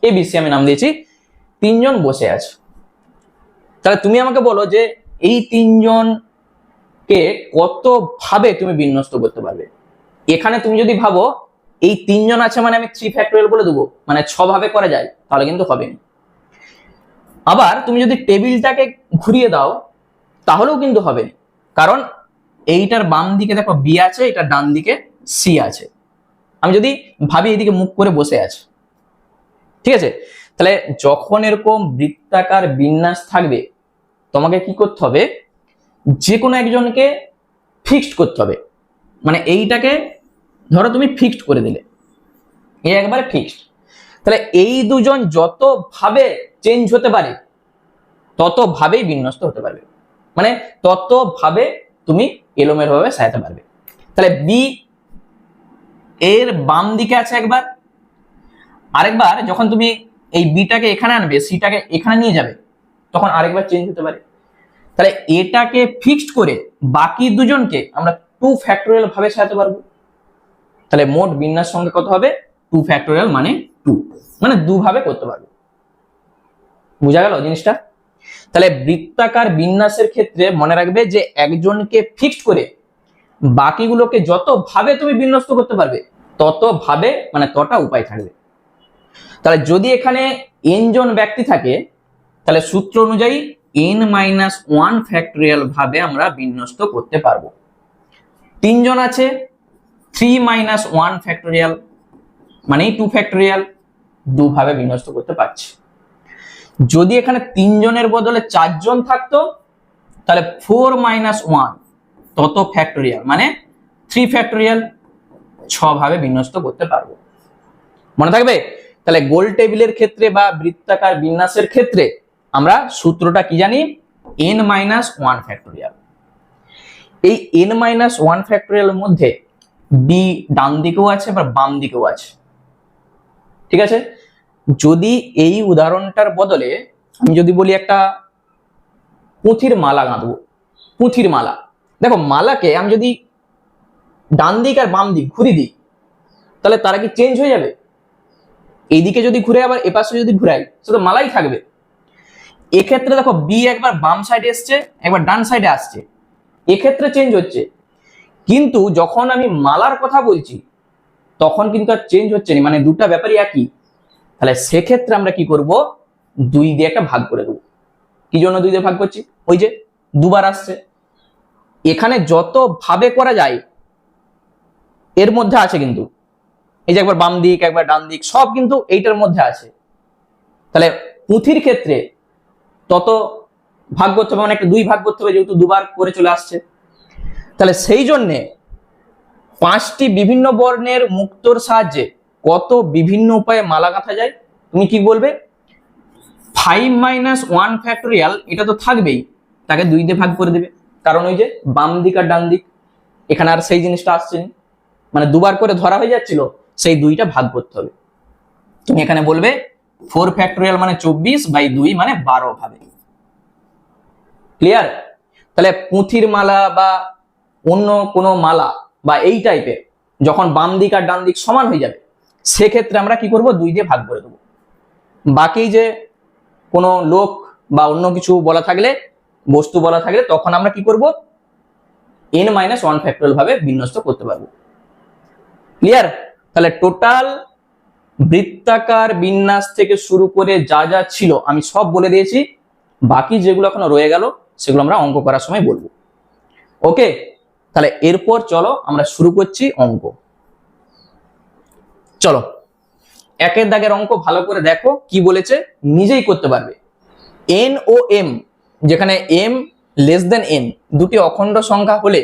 ABC আমি নাম দিয়েছি, তিনজন বসে আছে। তাহলে তুমি আমাকে বলো যে এই তিনজনকে কত ভাবে তুমি বিন্যস্ত করতে পারবে। এখানে তুমি যদি ভাবো এই তিনজন আছে মানে আমি 3 ফ্যাক্টোরিয়াল বলে দেবো, মানে 6 ভাবে করা যায়, তাহলে কিন্তু হবে না। আবার তুমি যদি টেবিলটাকে ঘুরিয়ে দাও তাহলেও কিন্তু হবে না, কারণ এইটার বাম দিকে দেখো বি আছে, এটার ডান দিকে সি আছে। আমি যদি ভাবি এইদিকে মুখ করে বসে আছে, ঠিক আছে, তাহলে যখন এরকম বৃত্তাকার বিন্যাস থাকবে তোমাকে কি করতে হবে, যে কোনো একজনকে ফিক্সড করতে হবে। মানে এইটাকে ধরো তুমি ফিক্সড করে দিলে, এই একবারে ফিক্সড, তাহলে এই দুজন যত ভাবে চেঞ্জ হতে পারে তত ভাবেই বিন্যস্ত হতে পারবে, মানে তত ভাবে তুমি এলোমেলো ভাবে সাজাতে পারবে। তাহলে বি এর বাম দিকে আছে একবার, আরেকবার যখন তুমি এই বিটাকে এখানে আনবে, সিটাকে এখানে নিয়ে যাবে, তখন আরেকবার চেঞ্জ হতে পারে। তাহলে এটাকে ফিক্সড করে বাকি দুজনকে আমরা 2 ফ্যাক্টোরিয়াল ভাবে সাজাতে পারবো। তাহলে মোট বিন্যাস সংখ্যা কত হবে, 2 ফ্যাক্টোরিয়াল মানে 2, মানে 2 ভাবে করতে পারবো। বুঝা গেল জিনিসটা? তাহলে বৃত্তাকার বিন্যাসের ক্ষেত্রে মনে রাখবে যে একজনকে ফিক্সড করে বাকিগুলোকে যত ভাবে তুমি বিন্যস্ত করতে পারবে তত ভাবে, মানে তটা উপায় থাকবে। তাহলে যদি এখানে n জন ব্যক্তি থাকে তাহলে সূত্র অনুযায়ী n-1 ফ্যাক্টোরিয়াল ভাবে আমরা বিন্যস্ত করতে পারবো। 3 জন আছে, 3-1 ফ্যাক্টোরিয়াল মানে 2 ফ্যাক্টোরিয়াল, 2 ভাবে বিন্যস্ত করতে পারছি। যদি এখানে 3 জনের বদলে 4 জন থাকতো তাহলে 4-1 তত ফ্যাক্টোরিয়াল মানে 3 ফ্যাক্টোরিয়াল, 6 ভাবে বিন্যস্ত করতে পারবো। মনে থাকবে? তাহলে গোল টেবিলের ক্ষেত্রে বা বৃত্তাকার বিন্যাসের ক্ষেত্রে আমরা সূত্রটা কি জানি, n-1 ফ্যাক্টোরিয়াল। এই n-1 ফ্যাক্টোরিয়াল এর মধ্যে বি ডান দিকেও আছে আবার বাম দিকেও আছে, ঠিক আছে। যদি এই উদাহরণটার বদলে আমি যদি বলি একটা পুঁথির মালা গাঁথবো, পুঁথির মালা, দেখো মালাকে আমি যদি ডান দিক আর বাম দিক ঘুরিয়ে দিই তাহলে তারা কি চেঞ্জ হয়ে যাবে? এইদিকে যদি ঘুরে আবার এপাশে যদি ঘুরাই সেটা মালাই থাকবে। এক্ষেত্রে দেখো বি একবার বাম সাইডে এসছে একবার ডান সাইডে আসছে, এক্ষেত্রে চেঞ্জ হচ্ছে, কিন্তু যখন আমি মালার কথা বলছি তখন কিন্তু আর চেঞ্জ হচ্ছে না, মানে দুটা ব্যাপারই একই। তাহলে সেক্ষেত্রে আমরা কি করব, 2 দিয়ে একটা ভাগ করে দেবো। কি জন্য 2 দিয়ে ভাগ করছি, ওই যে দুবার আসছে, এখানে যত ভাবে করা যায় এর মধ্যে আছে, কিন্তু এই যে একবার বাম দিক একবার ডান দিক সব কিন্তু এইটার মধ্যে আছে। তাহলে পুঁথির ক্ষেত্রে তত ভাগ করতে হবে, মানে একটা 2 ভাগ করতে হবে, যেহেতু দুবার করে চলে আসছে। তাহলে সেই জন্যে 5টি বিভিন্ন বর্ণের মুক্তোর সাহায্যে কত বিভিন্ন উপায়ে মালা গাঁথা যায়, তুমি কি বলবে? 5-1 ফ্যাক্টোরিয়াল এটা তো থাকবেই, তাকে 2 দিয়ে ভাগ করে দেবে, কারণ ওই যে বাম দিক আর ডান দিক, এখানে আর সেই জিনিসটা আসছে না, মানে দুবার করে ধরা হয়ে যাচ্ছিল, সেই 2টা ভাগ করতে হবে। তুমি এখানে বলবে 4 ফ্যাক্টোরিয়াল মানে 24/2 মানে 12 ভাবে। ক্লিয়ার? তাহলে পুঁথির মালা বা অন্য কোনো মালা বা এই টাইপের যখন বাম দিক আর ডান দিক সমান হয়ে যাবে সেক্ষেত্রে আমরা কি করব, 2 দিয়ে ভাগ করে দেবো। বাকি যে কোনো লোক বা অন্য কিছু বলা থাকলে, বস্তু বলা থাকলে, তখন আমরা কি করব, n-1 ফ্যাক্টোরিয়াল ভাবে বিন্যস্ত করতে পারবো। ক্লিয়ার? তাহলে টোটাল বৃত্তাকার বিন্যাস থেকে শুরু করে যা যা ছিল আমি সব বলে দিয়েছি, বাকি যেগুলো এখনো রয়ে গেল সেগুলো আমরা অঙ্ক করার সময় বলবো। ওকে, তাহলে এরপর চলো আমরা শুরু করছি অঙ্ক। চলো 1 দাগের অঙ্ক ভালো করে দেখো কি বলেছে, নিজেই করতে পারবে। n ও m, যেখানে m n দুটি অখণ্ড সংখ্যা হলে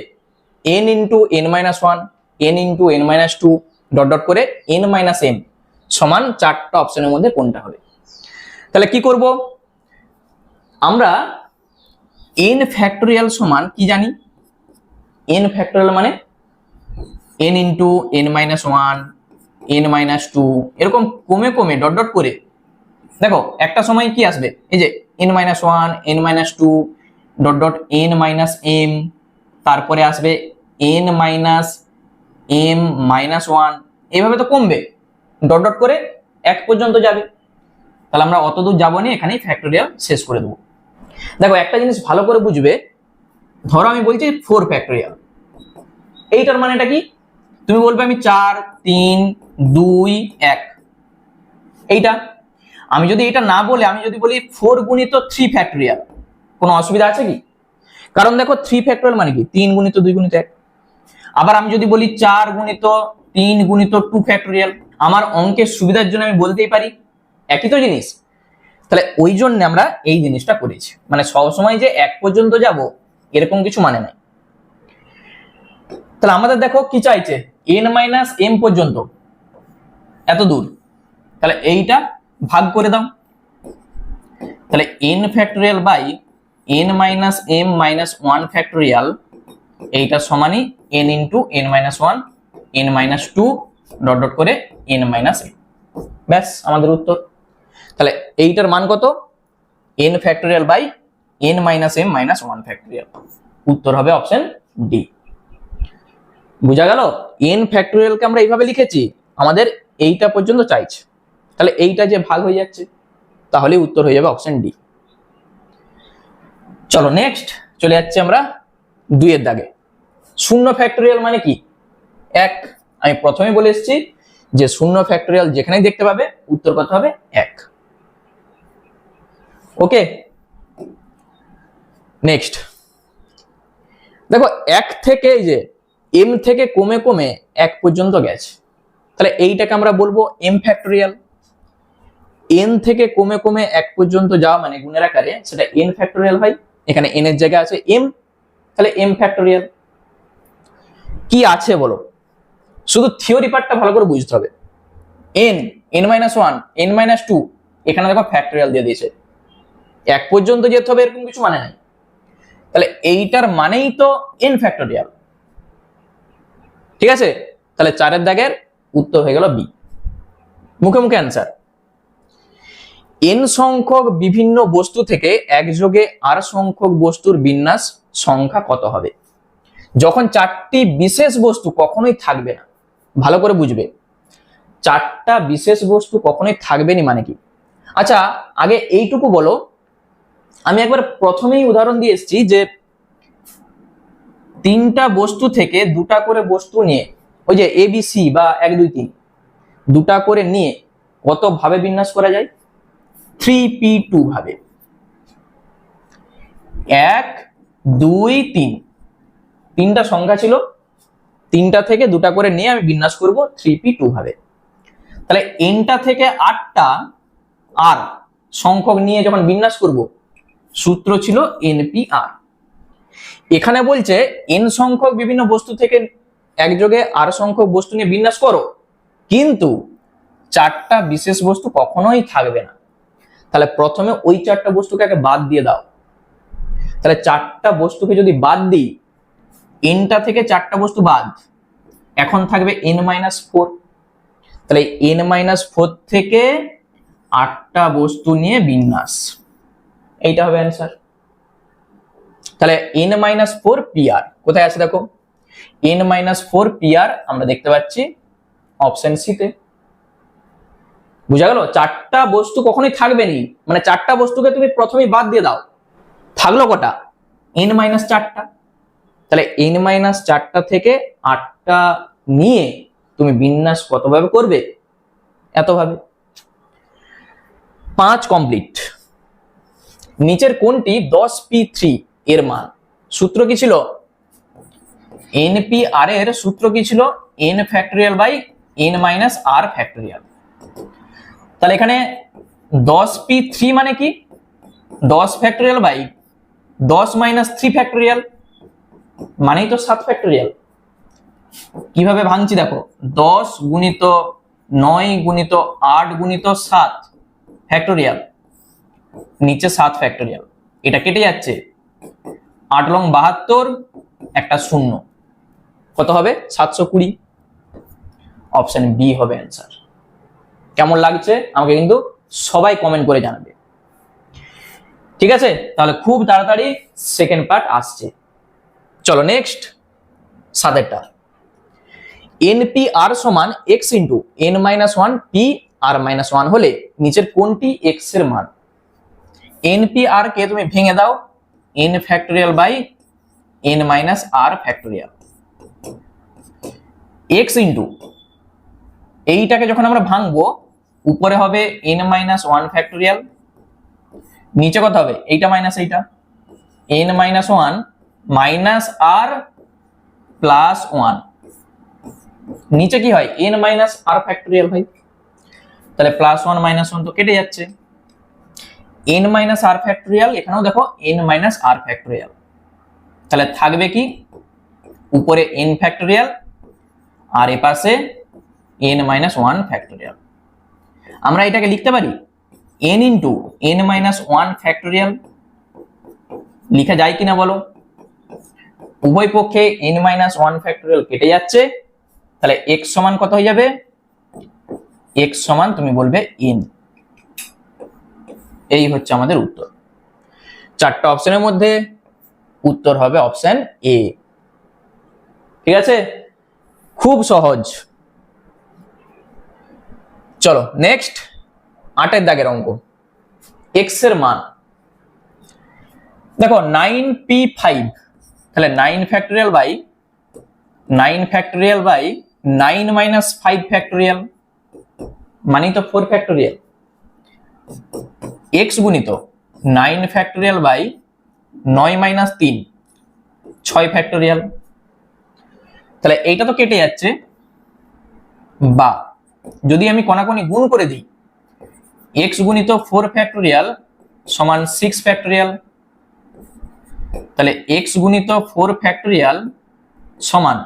n × n-1 n × n-2 dot dot করে n-m সমান 4টা অপশনের মধ্যে কোনটা হবে। তাহলে কি করব, আমরা n ফ্যাক্টোরিয়াল সমান কি জানি, n ফ্যাক্টোরিয়াল মানে n × n-1 n-2 এরকম কমে কমে ডট ডট করে দেখো একটা সময় কি আসবে, এই যে n-1 n-2 dot dot n-m, তারপরে আসবে n-m-1, এইভাবে তো কমবে, ডট ডট করে 1 পর্যন্ত যাবে। তাহলে আমরা অত দূর যাবো না, এখানেই ফ্যাক্টোরিয়াল শেষ করে দেবো। দেখো একটা জিনিস ভালো করে বুঝবে, ধরো আমি বলছি 4 ফ্যাক্টোরিয়াল, এইটার মানেটা কি? তুমি বলবে আমি 4 3 2 1, এইটা। আমি যদি এটা না বলে আমি যদি বলি 4 গুণিত 3 ফ্যাক্টোরিয়াল, কোনো অসুবিধা আছে কি? কারণ দেখো 3 ফ্যাক্টোরিয়াল মানে কি 3 গুণিত 2 গুণিত 1। আবার আমি যদি বলি 4 গুণিত 3 গুণিত 2 ফ্যাক্টোরিয়াল, আমার অঙ্কের সুবিধার জন্য আমি বলতেই পারি, একই তো জিনিস। তাহলে ওই জন্য আমরা এই জিনিসটা করেছি, মানে সবসময় যে 1 পর্যন্ত যাব এরকম কিছু মানে নাই। তাহলে আমাদের দেখো কি চাইছে, n-m পর্যন্ত, এত দূর। তাহলে এইটা ভাগ করে দাও, তাহলে n factorial by n-m-1 factorial, এইটা সমানই n into n-1 n-2 dot dot করে n-m, ব্যাস আমাদের উত্তর। তাহলে এইটার মান কত, n factorial by n-m-1 factorial, উত্তর হবে অপশন ডি। বুঝা গেল? n ফ্যাক্টোরিয়ালকে আমরা এইভাবে লিখেছি, আমাদের এইটা পর্যন্ত চাইছে, তাহলে এইটা যে ভাগ হয়ে যাচ্ছে, তাহলে উত্তর হয়ে যাবে অপশন ডি। চলো নেক্সট চলে যাচ্ছি আমরা 2 এর দাগে। 0 ফ্যাক্টোরিয়াল মানে কি? 1। আমি প্রথমে বলে এসেছি যে 0 ফ্যাক্টোরিয়াল যেখানেই দেখতে পাবে উত্তর কত হবে 1। ওকে, নেক্সট দেখো 1 থেকে এই যে m থেকে কমে কমে 1 পর্যন্ত গেছে, তাহলে এইটাকে আমরা বলবো m ফ্যাক্টোরিয়াল। n থেকে কমে কমে 1 পর্যন্ত যাওয়া মানে গুণের আকারে, সেটা n ফ্যাক্টোরিয়াল হয়। এখানে n এর জায়গায় আছে m, তাহলে m ফ্যাক্টোরিয়াল। কি আছে বলো, শুধু থিওরি পার্টটা ভালো করে বুঝতে হবে। n n-1 n-2, এখানে দেখো ফ্যাক্টোরিয়াল দিয়ে দিয়েছে, 1 পর্যন্ত যেতে হবে এরকম কিছু মানে নাই। তাহলে এইটার মানেই তো n ফ্যাক্টোরিয়াল, ঠিক আছে? তাহলে 4 এর দাগের উত্তর হয়ে গেল বি, মুখে মুখে অ্যান্সার। n সংখ্যক বিভিন্ন বস্তু থেকে একযোগে r সংখ্যক বস্তুর বিন্যাস সংখ্যা কত হবে? যখন 4টি বিশেষ বস্তু কখনোই থাকবে না, ভালো করে বুঝবে, 4টা বিশেষ বস্তু কখনোই থাকবে না মানে কি? আচ্ছা আগে এইটুকু বলো, আমি একবার প্রথমেই উদাহরণ দিয়ে এসেছি যে 3টা বস্তু থেকে 2টা করে বস্তু নিয়ে, ওই যে এ বি সি বা 1 2 3, 2টা করে নিয়ে কত ভাবে বিন্যাস করা যায়? 3p2 ভাবে। 1 2 3, 3টা সংখ্যা ছিল, 3টা থেকে 2টা করে নিয়ে আমি বিন্যাস করব 3p2 ভাবে। তাহলে nটা থেকে 8টা r সংখ্যক নিয়ে যখন বিন্যাস করব, সূত্র ছিল npr। এখানে বলছে n সংখ্যক বিভিন্ন বস্তু থেকে একযোগে r সংখ্যক বস্তু নিয়ে বিন্যাস করো, কিন্তু 4টা বিশেষ বস্তু কখনোই থাকবে না। তাহলে প্রথমে ওই 4টা বস্তুকে আগে বাদ দিয়ে দাও। তাহলে 4টা বস্তুকে যদি বাদ দিই, nটা থেকে 4টা বস্তু বাদ, এখন থাকবে n-4। তাহলে n-4 থেকে 8টা বস্তু নিয়ে বিন্যাস, এইটা হবে অ্যান্সার। তাহলে n-4 pr কোথায় আছে দেখো, n-4 pr আমরা দেখতে পাচ্ছি অপশন সি তে। বুঝা গেল? 4টা বস্তু কখনোই থাকবে না, মানে 4টা বস্তুকে তুমি প্রথমেই বাদ দিয়ে দাও, থাকলো কটা? n-4টা। তাহলে n-4টা থেকে 8টা নিয়ে তুমি বিন্যাস কতভাবে করবে? এতভাবে। 5 কমপ্লিট। নিচের কোনটি 10p3 এর মান? সূত্র কি ছিল? npr এর সূত্র কি ছিল? n factorial by n-r factorial. তাহলে এখানে 10p3 মানে কি? 10 ফ্যাক্টোরিয়াল বাই 10 - 3 ফ্যাক্টোরিয়াল, মানেই তো 7 ফ্যাক্টোরিয়াল। কিভাবে ভাঙছি দেখো, 10 গুণিত 9 গুণিত 8 গুণিত 7 ফ্যাক্টোরিয়াল, নিচে 7 ফ্যাক্টোরিয়াল, এটা কেটে যাচ্ছে, 8 লং 72, একটা শূন্য, কত হবে? 720। অপশন বি হবে অ্যান্সার। কেমন লাগছে আমাকে কিন্তু সবাই কমেন্ট করে জানাবে। ঠিক আছে, তাহলে খুব তাড়াতাড়ি সেকেন্ড পার্ট আসছে। চলো নেক্সট 7 NPR সমান x ইন্টু n-1 PR-1 হলে নিচের কোনটি x এর মান? NPR কে তুমি ভেঙে দাও n factorial by n-r factorial. x into এইটাকে যখন আমরা ভাঙবো উপরে হবে n-1 ফ্যাক্টোরিয়াল, নিচে কত হবে এইটা মাইনাস এইটা n-1 মাইনাস r প্লাস 1, নিচে কি হয় n-r ফ্যাক্টোরিয়াল হয়, তাহলে প্লাস 1 মাইনাস 1 তো কেটে যাচ্ছে, n-r ফ্যাক্টোরিয়াল, এখানেও দেখো n-r ফ্যাক্টোরিয়াল, তাহলে থাকবে কি উপরে n ফ্যাক্টোরিয়াল আর এ পাশে n-1 ফ্যাক্টোরিয়াল। আমরা এটাকে লিখতে পারি n ইন্টু n-1 ফ্যাক্টোরিয়াল, লিখা যায় কিনা বলো? উভয় পক্ষে n-1 ফ্যাক্টোরিয়াল কেটে যাচ্ছে, তাহলে x সমান কত হয়ে যাবে? x সমান তুমি বলবে n। এই হচ্ছে আমাদের উত্তর। চারটা অপশনের মধ্যে উত্তর হবে অপশন এ। ঠিক আছে, খুব সহজ। চলো নেক্সট 8 দাগের অঙ্ক, x এর মান। দেখো 9p5, তাহলে 9 ফ্যাক্টোরিয়াল বাই 9 ফ্যাক্টোরিয়াল মানে তো 4 ফ্যাক্টোরিয়াল, x গুণিত 9 ফ্যাক্টোরিয়াল বাই 9 - 3 6 ফ্যাক্টোরিয়াল, তাহলে এইটা তো কেটে যাচ্ছে, বা যদি আমি কোনাকুনি গুণ করে দিই x গুণিত 4 ফ্যাক্টোরিয়াল সমান 6 ফ্যাক্টোরিয়াল, তাহলে x গুণিত 4 ফ্যাক্টোরিয়াল সমান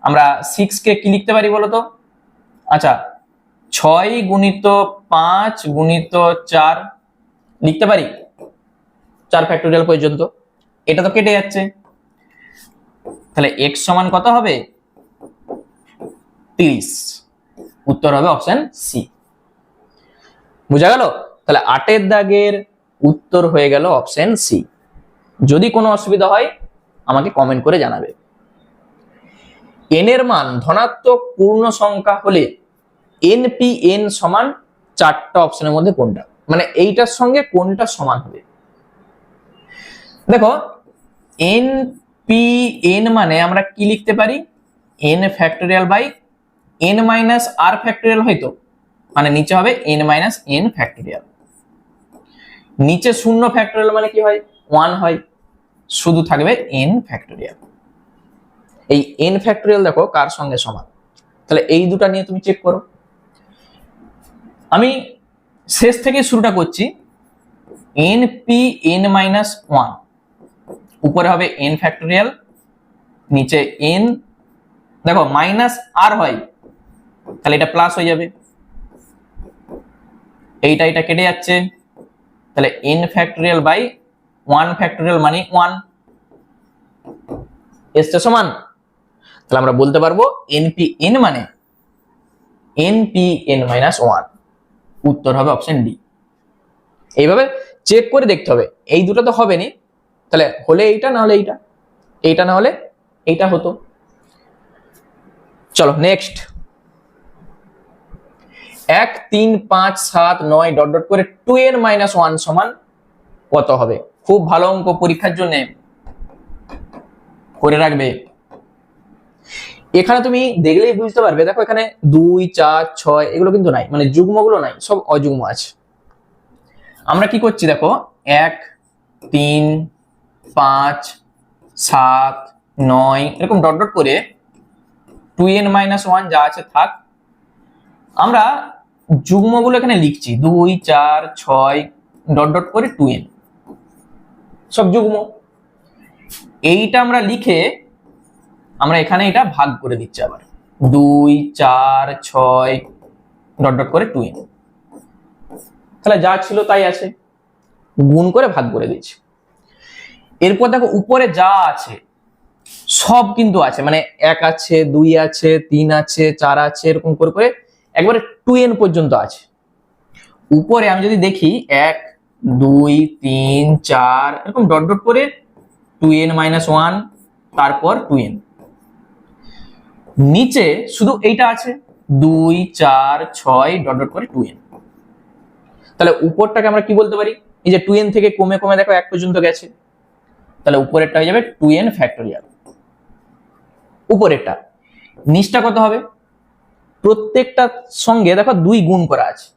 আমরা 6 কে কি লিখতে পারি বলো তো? আচ্ছা 6 গুণিত 5 গুণিত 4 লিখতে পারি 4 ফ্যাক্টোরিয়াল পর্যন্ত, এটা তো কেটে যাচ্ছে, তাহলে x সমান কত হবে? 30। উত্তর হবে অপশন সি। বুঝা গেল? তাহলে 8 দাগের উত্তর হয়ে গেল অপশন সি। যদি কোনো অসুবিধা হয় আমাকে কমেন্ট করে জানাবে। n এর মান ধনাত্মক পূর্ণ সংখ্যা হলে npn সমান 4টা অপশনের মধ্যে কোনটা, মানে এইটার সঙ্গে কোনটা সমান হবে? দেখো npn মানে আমরা কি লিখতে পারি? n factorial by n-r factorial, হয়তো মানে নিচে হবে n-n ফ্যাক্টোরিয়াল, নিচে 0 ফ্যাক্টোরিয়াল মানে কি হয়? 1 হয়, শুধু থাকবে n ফ্যাক্টোরিয়াল। এই n ফ্যাক্টোরিয়াল দেখো কার সঙ্গে সমান, তাহলে এই দুটো নিয়ে তুমি চেক করো। আমি শেষ থেকে শুরুটা করছি, npn-1 উপরে হবে n ফ্যাক্টোরিয়াল, নিচে n, দেখো মাইনাস r হয় তাহলে এটা প্লাস হয়ে যাবে, এইটা কেটে যাচ্ছে, তাহলে n ফ্যাক্টোরিয়াল বাই 1 ফ্যাক্টোরিয়াল মানে 1 এসটা সমান, তাহলে আমরা বলতে পারবো npn মানে npn-1। উত্তর হবে অপশন ডি। এইভাবে চেক করে দেখতে হবে, এই দুটো তো হবে না, তাহলে হলে এইটা না হলে এইটা, এইটা না হলে এইটা হতো। চলো নেক্সট 1 3 5 7 9 ডট ডট করে 2n-1 সমান কত হবে? খুব ভালো অঙ্ক, পরীক্ষার জন্য করে রাখবে। এখানে তুমি দেখলেই বুঝতে পারবে, দেখো এখানে 2 4 6 এগুলো কিন্তু নাই, মানে যুগ্মগুলো নাই, সব অযুগ্ম আছে। আমরা কি করছি দেখো 1 3 5 7 9 এরকম ডট ডট করে 2n-1 যা আছে থাক, আমরা যুগ্মগুলো এখানে লিখছি 2 4 6 ডট ডট করে 2n, সব যুগ্ম। এইটা আমরা লিখে আমরা এখানে এটা ভাগ করে দিচ্ছি, আবার 2 4 6 ডট ডট করে 2n, তাহলে যা ছিল তাই আছে, গুণ করে ভাগ করে দিচ্ছি। এরপর দেখো উপরে যা আছে সব কিন্তু আছে, মানে 1 আছে 2 আছে 3 আছে 4 আছে, এরকম করে করে একবারে 2n পর্যন্ত আছে। উপরে আমি যদি দেখি 1 2 3 4 এরকম ডট ডট করে 2n-1 তারপর 2n, নিচে শুধু এইটা আছে 2 4 6 ডট ডট করে 2n। তাহলে উপরটাকে আমরা কি বলতে পারি, এই যে 2n থেকে কমে কমে দেখো 1 পর্যন্ত গেছে, তাহলে উপরেরটা হয়ে যাবে 2n ফ্যাক্টোরিয়াল উপরেরটা। নিচটা কত হবে, প্রত্যেকটা সঙ্গে দেখো 2 গুণ করা আছে,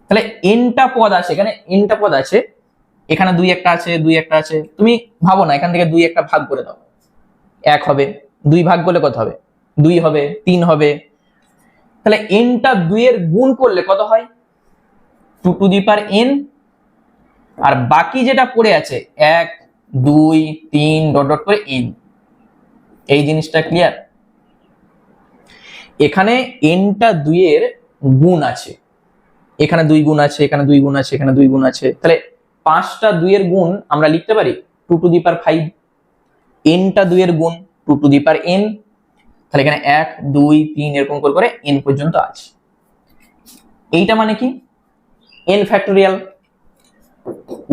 তাহলে nটা পদ আছে, এখানে nটা পদ আছে, এখানে 2 একটা আছে 2 একটা আছে, তুমি ভাবো না এখান থেকে 2 একটা ভাগ করে দাও, 1 হবে, 2 ভাগ করলে কত হবে 2 হবে, 3 হবে, তাহলে nটা 2 এর গুণ করলে কত হয় 2 টু দি পাওয়ার n, আর বাকি যেটা পড়ে আছে 1 2 3 ডট ডট করে n। এই জিনিসটা ক্লিয়ার, এখানে nটা 2 এর গুণ আছে, এখানে 2 গুণ আছে, এখানে 2 গুণ আছে, এখানে 2 গুণ আছে, তাহলে 5টা 2 এর গুণ আমরা লিখতে পারি 2 টু দি পাওয়ার 5, nটা 2 এর গুণ 2 টু দি পাওয়ার n, তাহলে এখানে 1 2 3 এরকম করে n পর্যন্ত আছে। এইটা মানে কি n ফ্যাক্টোরিয়াল,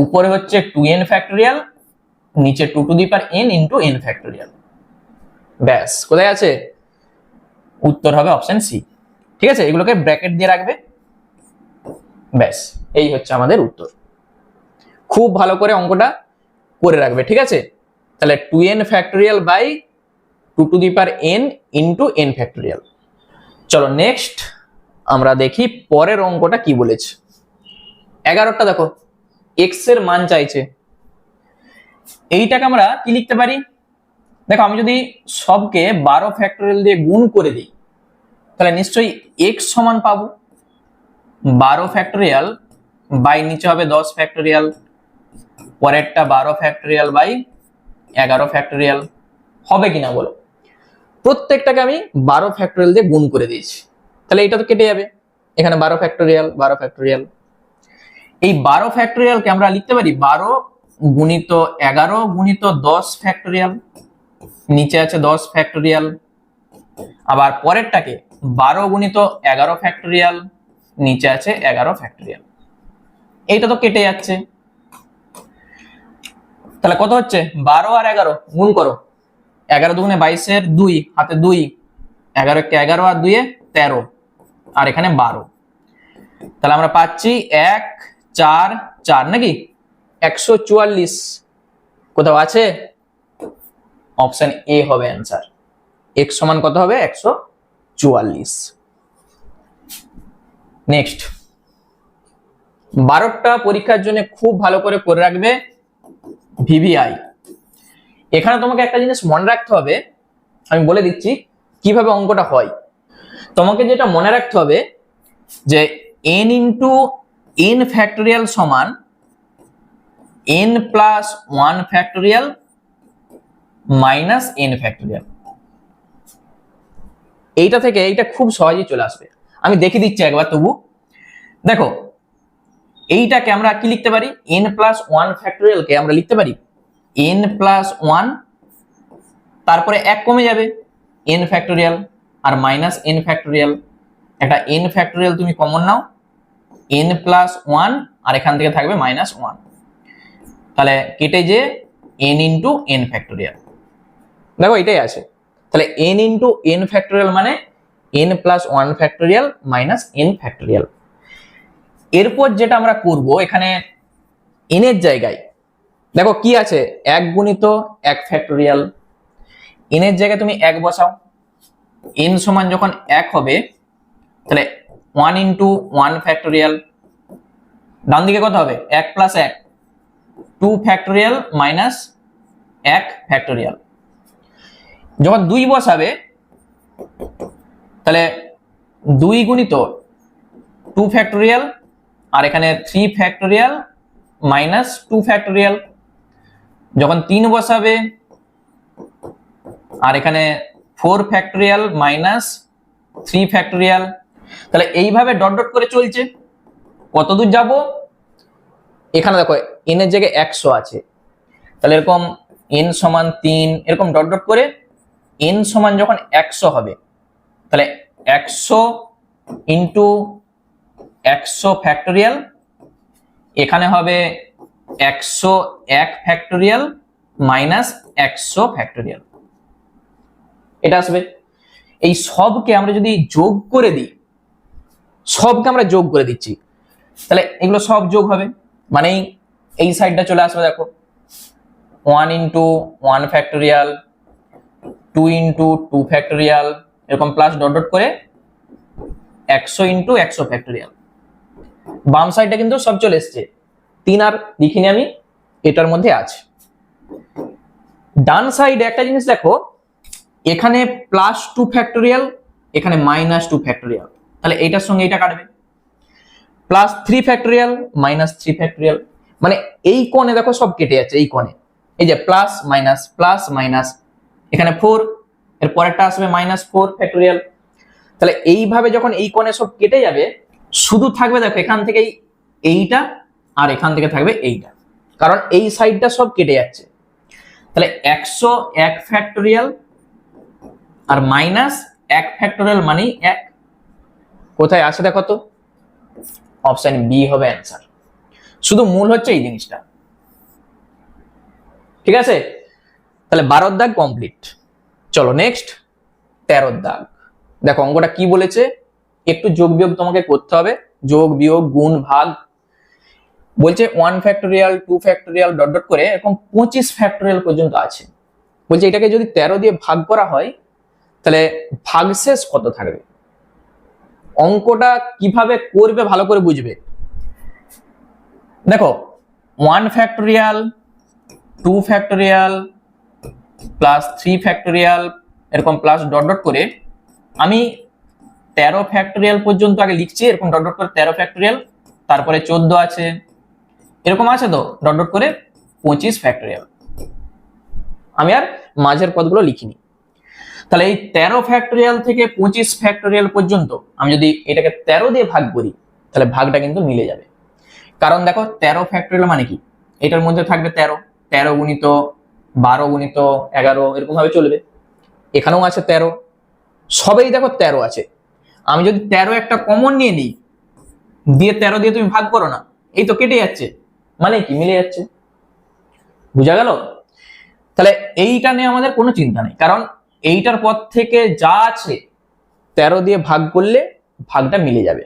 উপরে হচ্ছে 2n ফ্যাক্টোরিয়াল, নিচে 2 to the power n into n factorial. ব্যাস, কোথায় আছে, উত্তর হবে অপশন সি। ঠিক আছে, এগুলোকে ব্র্যাকেট দিয়ে রাখবে, ব্যাস এই হচ্ছে আমাদের উত্তর। খুব ভালো করে অঙ্কটা করে রাখবে, ঠিক আছে। তাহলে 2n factorial by 2 to the power n into n factorial. চলো নেক্সট আমরা দেখি পরের অঙ্কটা কি বলেছে। 11টা দেখো x এর মান চাইছে, এইটাকে আমরা কি লিখতে পারি, দেখো আমি যদি সবকে 12 ফ্যাক্টোরিয়াল দিয়ে গুণ করে দিই তাহলে নিশ্চয়ই x সমান পাবো 12 ফ্যাক্টোরিয়াল বাই নিচে হবে 10 ফ্যাক্টোরিয়াল, পরেরটা 12 ফ্যাক্টোরিয়াল বাই 11 ফ্যাক্টোরিয়াল, হবে কিনা বলো। প্রত্যেকটাকে আমি 12 ফ্যাক্টোরিয়াল দিয়ে গুণ করে দিয়েছি, তাহলে এটা তো কেটে যাবে, এখানে 12 ফ্যাক্টোরিয়াল 12 ফ্যাক্টোরিয়াল, এই 12 ফ্যাক্টোরিয়ালকে আমরা লিখতে পারি 12 গুণিত 11 গুণিত 10 ফ্যাক্টোরিয়াল, নিচে আছে 10 ফ্যাক্টোরিয়াল, আবার পরেরটাকে 12 গুণিত 11 ফ্যাক্টোরিয়াল, নিচে আছে 11 ফ্যাক্টোরিয়াল। এইটা তো কেটে যাচ্ছে, তাহলে কত হচ্ছে 12 আর 11 গুণ করো, 11 দুগুণে 22 এর 2 হাতে 2, 11 কে 11 আর 2 এ 13, আর এখানে 12, তাহলে আমরা পাচ্ছি 1 4 4 নাকি 144, কোথাও আছে, অপশন এ হবে অ্যান্সার, x সমান কত হবে 144। নেক্সট 12টা পরীক্ষার জন্য খুব ভালো করে রাখবে ভিভিআই। এখানে তোমাকে একটা জিনিস মনে রাখতে হবে, আমি বলে দিচ্ছি কিভাবে অঙ্কটা হয়। তোমাকে যেটা মনে রাখতে হবে যে n ইন্টু n ফ্যাক্টোরিয়াল সমান n plus 1 factorial minus n factorial. এইটা থেকে এইটা খুব সহজেই চলে আসবে, আমি দেখিয়ে দিচ্ছি একবার তবু দেখো। এইটাকে আমরা কি লিখতে পারি, n প্লাস 1 ফ্যাক্টোরিয়ালকে আমরা লিখতে পারি n প্লাস 1, তারপরে 1 কমে যাবে n ফ্যাক্টোরিয়াল আর মাইনাস n ফ্যাক্টোরিয়াল, একটা n ফ্যাক্টোরিয়াল তুমি কমন নাও n প্লাস 1 আর এখান থেকে থাকবে মাইনাস 1, তাহলে কেটে যে n ইন্টু n ফ্যাক্টোরিয়াল, দেখো এটাই আছে। তাহলে n ইন্টু n ফ্যাক্টোরিয়াল মানে n plus 1 factorial minus n factorial. এরপর যেটা আমরা করব, এখানে n এর জায়গায় দেখো কি আছে 1 গুণিত 1 ফ্যাক্টোরিয়াল, n এর জায়গায় তুমি 1 বসাও, n সমান যখন 1 হবে তাহলে 1 ইন্টু 1 ফ্যাক্টোরিয়াল, ডান দিকে কত হবে 1 প্লাস 1 2 ফ্যাক্টোরিয়াল মাইনাস 1 ফ্যাক্টোরিয়াল। যখন 2 বসাবে তাহলে 2 গুণিত 2 ফ্যাক্টোরিয়াল আর এখানে 3 ফ্যাক্টোরিয়াল মাইনাস 2 ফ্যাক্টোরিয়াল, যখন 3 বসাবে আর এখানে 4 ফ্যাক্টোরিয়াল মাইনাস 3 ফ্যাক্টোরিয়াল, তাহলে এইভাবে ডট ডট করে চলছে। কতদূর যাব, এখানে দেখো n এর জায়গায় 100 আছে, তাহলে এরকম n সমান 3 এরকম ডট ডট করে n সমান যখন 100 হবে তাহলে 100 ইন্টু 100 ফ্যাক্টোরিয়াল, এখানে হবে 101 ফ্যাক্টোরিয়াল মাইনাস 100 ফ্যাক্টোরিয়াল, এটা আসবে। এই সবকে আমরা যদি যোগ করে দিই, সবকে আমরা যোগ করে দিচ্ছি, তাহলে এগুলো সব যোগ হবে, মানে এই সাইডটা চলে আসবে। দেখো 1 ইন্টু 1 ফ্যাক্টোরিয়াল, 2 ইন্টু 2 ফ্যাক্টোরিয়াল, এরকম প্লাস ডট ডট করে 100 ইন্টু 100 ফ্যাক্টোরিয়াল। বাম সাইডটা কিন্তু সব চলে এসছে, 3 আর লিখিনি আমি, এটার মধ্যে আছে। ডান সাইডে একটা জিনিস দেখো, এখানে প্লাস 2 ফ্যাক্টোরিয়াল, এখানে মাইনাস 2 ফ্যাক্টোরিয়াল, তাহলে এইটার সঙ্গে এটা কাটবে। প্লাস 3 ফ্যাক্টোরিয়াল মাইনাস 3 ফ্যাক্টোরিয়াল, মানে এই কোণে দেখো সব কেটে যাচ্ছে, এই কোণে এই যে প্লাস মাইনাস, এখানে 4, এর পরেরটা আসবে মাইনাস 4 ফ্যাক্টোরিয়াল। তাহলে এইভাবে যখন এই কোণে সব কেটে যাবে, শুধু থাকবে দেখো এখান থেকে এইটা, আর এখান থেকে থাকবে এইটা, কারণ এই সাইডটা সব কেটে যাচ্ছে। তাহলে 101 ফ্যাক্টোরিয়াল আর মাইনাস 1 ফ্যাক্টোরিয়াল মানে 1, কোথায় আছে দেখো তো, অপশন বি হবে অ্যান্সার। শুধু মূল হচ্ছে এই জিনিসটা, ঠিক আছে। তাহলে 12 দাগ কমপ্লিট। চলো নেক্সট 13 দাগ। দেখো অঙ্কটা কি বলেছে, একটু যোগ বিয়োগ তোমাকে করতে হবে, যোগ বিয়োগ গুণ ভাগ। বলছে 1 ফ্যাক্টোরিয়াল 2 ফ্যাক্টোরিয়াল ডট ডট করে এরকম 25 ফ্যাক্টোরিয়াল পর্যন্ত আছে। বলছে এটাকে যদি 13 দিয়ে ভাগ করা হয়, তাহলে ভাগশেষ কত থাকবে। অঙ্কটা কিভাবে করবে ভালো করে বুঝবে। দেখো 1 ফ্যাক্টোরিয়াল 2 ফ্যাক্টোরিয়াল প্লাস 3 ফ্যাক্টোরিয়াল এরকম প্লাস ডট ডট করে আমি 13 ফ্যাক্টোরিয়াল পর্যন্ত আগে লিখছি, এরকম ডট ডট করে 13 ফ্যাক্টোরিয়াল, তারপরে 14 আছে, এরকম আছে তো ডট ডট করে 25 ফ্যাক্টোরিয়াল। আমি আর মাঝের পদগুলো লিখিনি। তাহলে এই 13 ফ্যাক্টোরিয়াল থেকে 25 ফ্যাক্টোরিয়াল পর্যন্ত আমি যদি এটাকে 13 দিয়ে ভাগ করি, তাহলে ভাগটা কিন্তু মিলে যাবে। কারণ দেখো 13 ফ্যাক্টোরিয়াল মানে কি, এটার মধ্যে থাকবে 13, 13 গুণিত 12 গুণিত 11 এরকম ভাবে চলবে। এখানেও আছে 13, সবেই দেখো 13 আছে। আমি যদি 13 একটা কমন নিয়ে নিই, দিয়ে 13 দিয়ে তুমি ভাগ করো না, এই তো কেটে যাচ্ছে, মানে কি মিলে যাচ্ছে। বুঝা গেল? তাহলে এইটা নিয়ে আমাদের কোনো চিন্তা নেই, কারণ এইটার পর থেকে যা আছে 13 দিয়ে ভাগ করলে ভাগটা মিলে যাবে।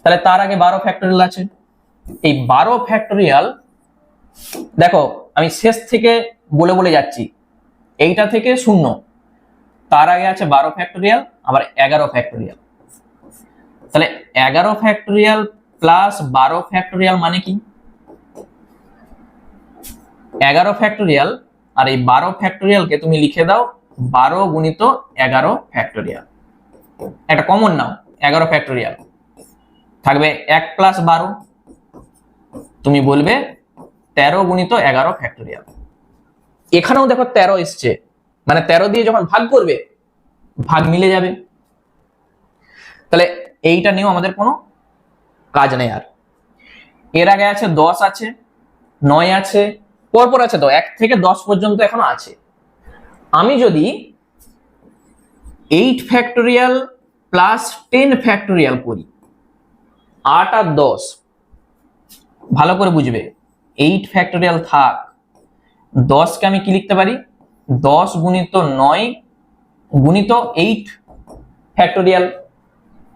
তাহলে তার আগে 12 ফ্যাক্টোরিয়াল আছে। এই 12 ফ্যাক্টোরিয়াল দেখো আমি শেষ থেকে বলে বলে যাচ্ছি, এইটা থেকে 0, তার আগে আছে 12 ফ্যাক্টোরিয়াল, আবার 11 ফ্যাক্টোরিয়াল। তাহলে 11 ফ্যাক্টোরিয়াল প্লাস 12 ফ্যাক্টোরিয়াল মানে কি, 11 ফ্যাক্টোরিয়াল আর এই 12 ফ্যাক্টোরিয়ালকে তুমি লিখে দাও 12 গুণিত 11 ফ্যাক্টোরিয়াল। একটা কমন নাও, 11 ফ্যাক্টোরিয়াল থাকবে 1 প্লাস 12, তুমি বলবে 13 গুণিত 11 ফ্যাক্টোরিয়াল। এখানেও দেখো 13 এসছে, মানে 13 দিয়ে যখন ভাগ করবে ভাগ মিলে যাবে। তাহলে এইটা নিয়েও আমাদের কোনো কাজ নেই আর। এর আগে আছে 10 আছে, 9 আছে, পরপর আছে তো 1 থেকে 10 পর্যন্ত এখনো আছে। আমি যদি 8 ফ্যাক্টোরিয়াল প্লাস 10 ফ্যাক্টোরিয়াল করি, 8 আর 10, ভালো করে বুঝবে, 8 ফ্যাক্টোরিয়াল থাক, 10কে আমি কি লিখতে পারি, 10 গুণিত 9 গুণিত 8 ফ্যাক্টোরিয়াল।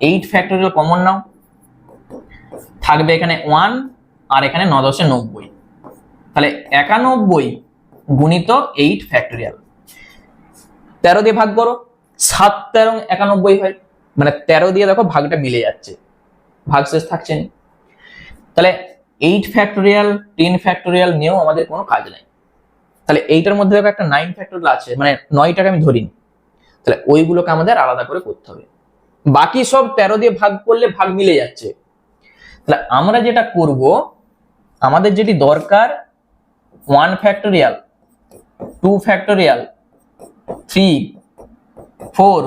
8 ফ্যাক্টোরিয়াল কমন নাও, থাকবে এখানে 1 আর এখানে 9 10 90, তাহলে 91 গুণিত 8 ফ্যাক্টোরিয়াল। 13 দিয়ে ভাগ করো, 7 13 91 হয়, মানে 13 দিয়ে দেখো ভাগটা মিলে যাচ্ছে, ভাগশেষ থাকছে না। তাহলে 8 ফ্যাক্টোরিয়াল 10 ফ্যাক্টোরিয়াল নিয়েও আমাদের কোনো কাজ নাই। তাহলে এইটার মধ্যে দেখো একটা 9 ফ্যাক্টোরিয়াল আছে, মানে 9টাকে আমি ধরিনি, তাহলে ওইগুলোকে আমাদের আলাদা করে করতে হবে। বাকি সব 13 দিয়ে ভাগ করলে ভাগ মিলে যাচ্ছে। তাহলে আমরা যেটা করব, আমাদের যেটি দরকার 1 ফ্যাক্টোরিয়াল 2 ফ্যাক্টোরিয়াল 3 4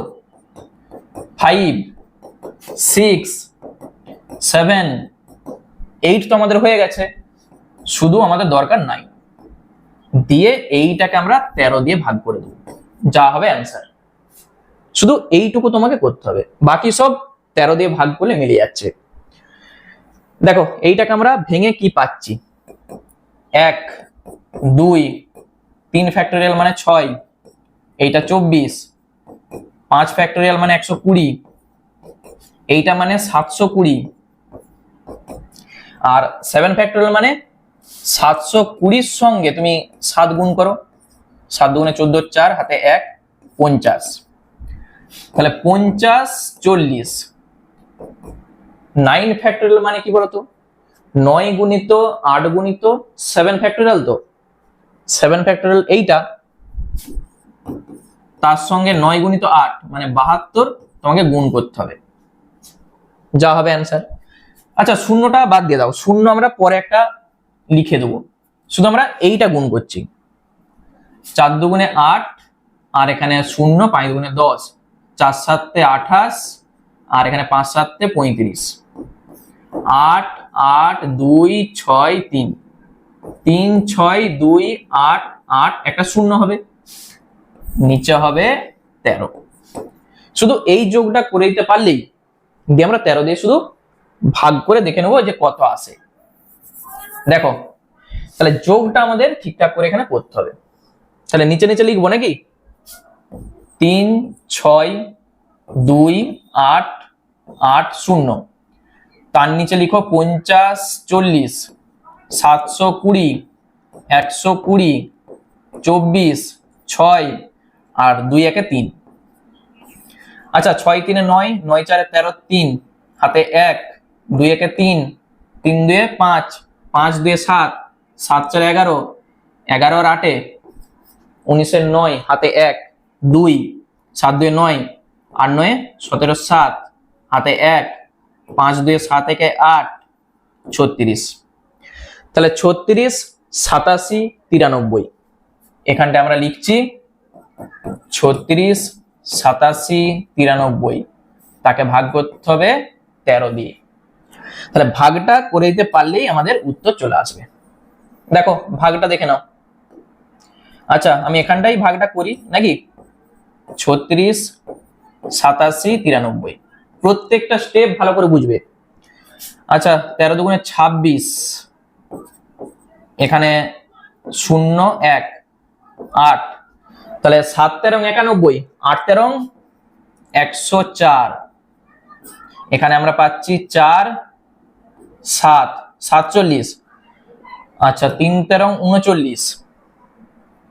5 6 7 8 তো আমাদের হয়ে গেছে, শুধু আমাদের দরকার 9 দিয়ে এইটাকে আমরা 13 দিয়ে ভাগ করে দেব, যা হবে অ্যান্সার। শুধু এইটুকু তোমাকে করতে হবে, বাকি সব 13 দিয়ে ভাগ করলে মিলে যাচ্ছে। দেখো এইটাকে আমরা ভেঙে কি পাচ্ছি, 1 2 3 ফ্যাক্টোরিয়াল মানে 6, এইটা 24, 5 ফ্যাক্টোরিয়াল মানে 120, এইটা মানে 720, আর 7 ফ্যাক্টোরিয়াল মানে 720 সঙ্গে তুমি 7 গুণ করো, 7 দুগুণে 14, 4 হাতে 1 50, তাহলে 50 40। 9 ফ্যাক্টোরিয়াল মানে কি বলতো, 9 গুণিত 8 গুণিত 7 ফ্যাক্টোরিয়াল, তো 7 ফ্যাক্টোরিয়াল এইটা, তার সঙ্গে 9 গুণিত 8 মানে 72 তোমাকে গুণ করতে হবে, যা হবে অ্যান্সার। আচ্ছা শূন্যটা বাদ দিয়ে দাও, শূন্য আমরা পরে একটা লিখে দেবো, শুধু আমরা এইটা গুণ করছি, 4 দুগুণে 8 আর এখানে 0, 5 দুগুণে 10, 4 7 28 আর এখানে 5 7 35, 8 8 2 6 3, 3 6 2 8 8, একটা শূন্য হবে, নিচে হবে 13। শুধু এই যোগটা করে দিতে পারলেই দিয়ে আমরা 13 দিয়ে শুধু ভাগ করে দেখে নেবো যে কত আসে। দেখো তাহলে যোগটা আমাদের ঠিকঠাক করে এখানে করতে হবে, তাহলে নিচে নিচে লিখবো নাকি, 3 6 2 8 8 0, তার নিচে লিখো 50 40 720 120 24 6 আর 2 1 3। আচ্ছা 6 3 9, 9 4 13, 3 হাতে 1 2 1 3, 3 2 5, 5 2 7, 7 4 11, 11 আর 8 19 9 হাতে 1 2, 7 2 9, 8 9 17 7 হাতে 1, 5 2 7 1 8 36। তাহলে 36 87 93, এখানটা আমরা লিখছি 36 87 93, তাকে ভাগ করতে হবে 13 দিয়ে, তাহলে ভাগটা করে দিতে পারলেই আমাদের উত্তর চলে আসবে। দেখো ভাগটা দেখে নাও। আচ্ছা আমি এখানটাই ভাগটা করি নাকি, 36 87 93, প্রত্যেকটা স্টেপ ভালো করে বুঝবে। আচ্ছা 13 দুগুণে 26, এখানে 0 1 8, তাহলে 7 13 91, 8 13 104, এখানে আমরা পাচ্ছি 4 7 47। আচ্ছা 3 13 39,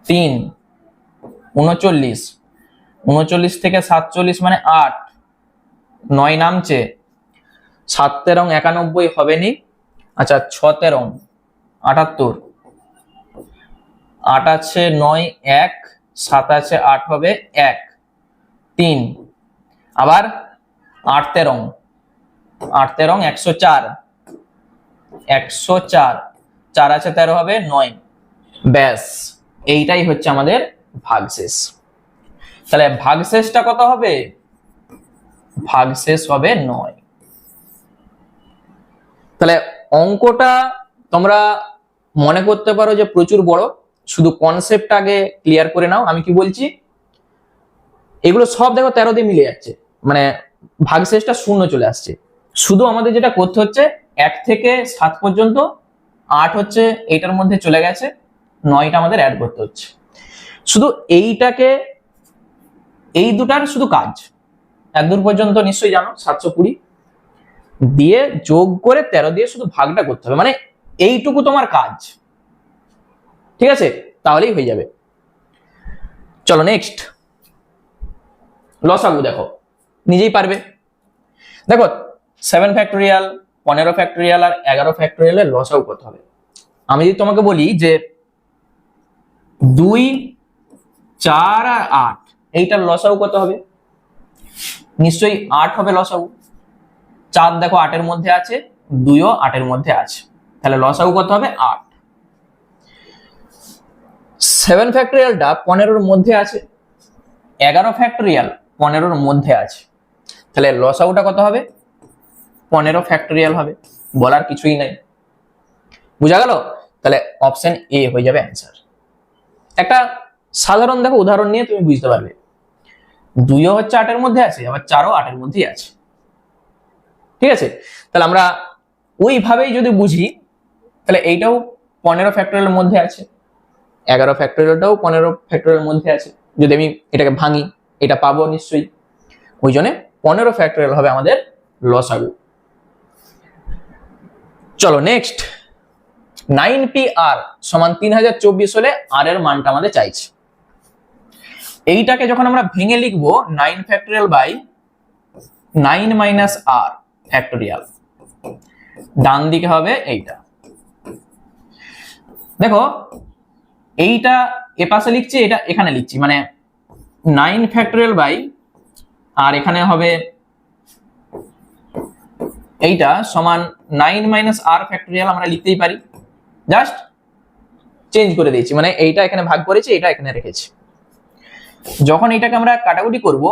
3 39, 39 থেকে 47 মানে 8, 9 নামছে, 7 13 91 হবে নি। আচ্ছা 6 13 78, 8 আছে 9 1, 7 আছে 8 হবে 1 3, আবার 8 13 8 13 104, 104, 4 আছে 13 হবে 9, ব্যাস এইটাই হচ্ছে আমাদের ভাগশেষ। তাহলে ভাগশেষটা কত হবে, ভাগশেষ হবে 9। তাহলে অঙ্কটা তোমরা মনে করতে পারো যে প্রচুর বড়, শুধু কনসেপ্ট আগে ক্লিয়ার করে নাও। আমি কি বলছি, এগুলো সব দেখো 13 দিয়ে মিলে যাচ্ছে, মানে ভাগশেষটা 0 চলে আসছে। শুধু আমাদের যেটা করতে হচ্ছে 1 থেকে 7 পর্যন্ত 8 হচ্ছে এইটার মধ্যে চলে গেছে, 9টা আমাদের অ্যাড করতে হচ্ছে। শুধু এইটাকে, এই দুটার শুধু কাজ, 1 2 পর্যন্ত নিশ্চয়ই জানো 720 দিয়ে যোগ করে 13 দিয়ে শুধু ভাগটা করতে হবে, মানে এইটুকু তোমার কাজ, ঠিক আছে, তাহলেই হয়ে যাবে। চলো নেক্সট লসাগু, দেখো নিজেই পারবে। দেখো 7 ফ্যাক্টোরিয়াল 15 ফ্যাক্টোরিয়াল আর 11 ফ্যাক্টোরিয়ালের লসাগু কত হবে। আমি যদি তোমাকে বলি যে 2 4 আর 8, এইটার লসাগু কত হবে, নিশ্চয়ই 8 হবে লসাগু। 4 দেখো 8 এর মধ্যে আছে, 2ও 8 এর মধ্যে আছে, তাহলে লসাগু কত হবে 8। 7 ফ্যাক্টোরিয়ালটা 15 এর মধ্যে আছে, 11 ফ্যাক্টোরিয়াল 15 এর মধ্যে আছে, তাহলে লসাগুটা কত হবে 15 ফ্যাক্টোরিয়াল হবে, বলার কিছুই নাই, বুঝা গেল। তাহলে অপশন এ হয়ে যাবে অ্যান্সার। একটা সাধারণ দেখো উদাহরণ নিয়ে তুমি বুঝতে পারবে, 2ও হচ্ছে 8 এর মধ্যে আছে, আবার 4ও 8 এর মধ্যেই আছে, ঠিক আছে। তাহলে আমরা ওইভাবেই যদি বুঝি তাহলে এইটাও 15 ফ্যাক্টোরিয়ালের মধ্যে আছে, 11 ফ্যাক্টোরিয়ালটাও 15 ফ্যাক্টোরিয়ালের মধ্যে আছে। যদি আমি এটাকে ভাঙি এটা পাবো নিশ্চয়ই, ওই জন্য 15 ফ্যাক্টোরিয়াল হবে আমাদের লসাগু। চলো নেক্সট, 9pr সমান 3024 হলে আর এর মানটা আমাদের চাইছে। এইটাকে যখন আমরা ভেঙে লিখবো 9 factorial by 9 minus R factorial, ডান দিকে হবে এইটা। দেখো এইটা এ পাশে লিখছি, এটা এখানে লিখছি, মানে 9 ফ্যাক্টোরিয়াল বাই আর এখানে হবে এইটা সমান 9 মাইনাস আর ফ্যাক্টোরিয়াল আমরা লিখতেই পারি, জাস্ট চেঞ্জ করে দিয়েছি, মানে এইটা এখানে ভাগ করেছি, এটা এখানে রেখেছি। যখন এটাকে আমরা কাটাকুটি করব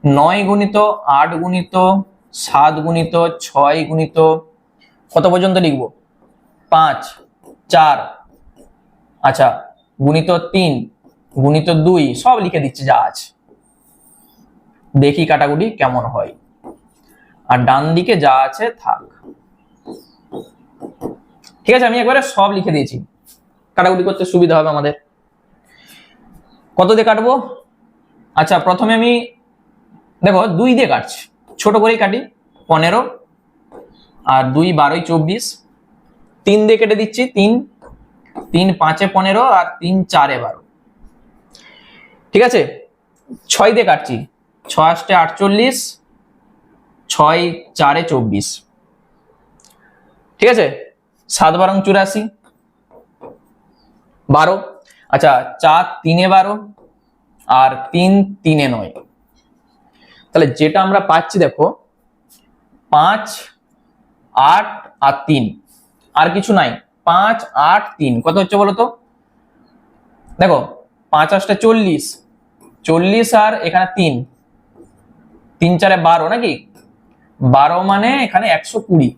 9 গুণিত 8 গুণিত 7 গুণিত 6 গুণিত কত পর্যন্ত লিখব, 5 4 আচ্ছা গুণিত 3 গুণিত 2 সব লিখে দিচ্ছি যা আছে, দেখি কাটাকুটি কেমন হয়। আর ডান দিকে যা আছে থাক, ঠিক আছে। আমি একবারে সব লিখে দিয়েছি, কাটাকুটি করতে সুবিধা হবে আমাদের। কত দিয়ে কাটবো, আচ্ছা প্রথমে আমি দেখো 2 দিয়ে কাটছি, ছোট করেই কাটি, 15 আর 2 12 24, 3 দিয়ে কেটে দিচ্ছি, 3 3 5 15 আর 3 4 12, ঠিক আছে। 6 দিয়ে কাটছি, 6 8 48, 6 4 24, ঠিক আছে। 7 12 84, 12, আচ্ছা 4 3 12 আর 3 3 9, তাহলে যেটা আমরা পাচ্ছি দেখো 5 8 আর 3, আর কিছু নাই, 5 8 3 কত হচ্ছে বলো তো, দেখো 5 8 40, 40 আর এখানে 3 3 4 12 নাকি, 12 মানে এখানে 120,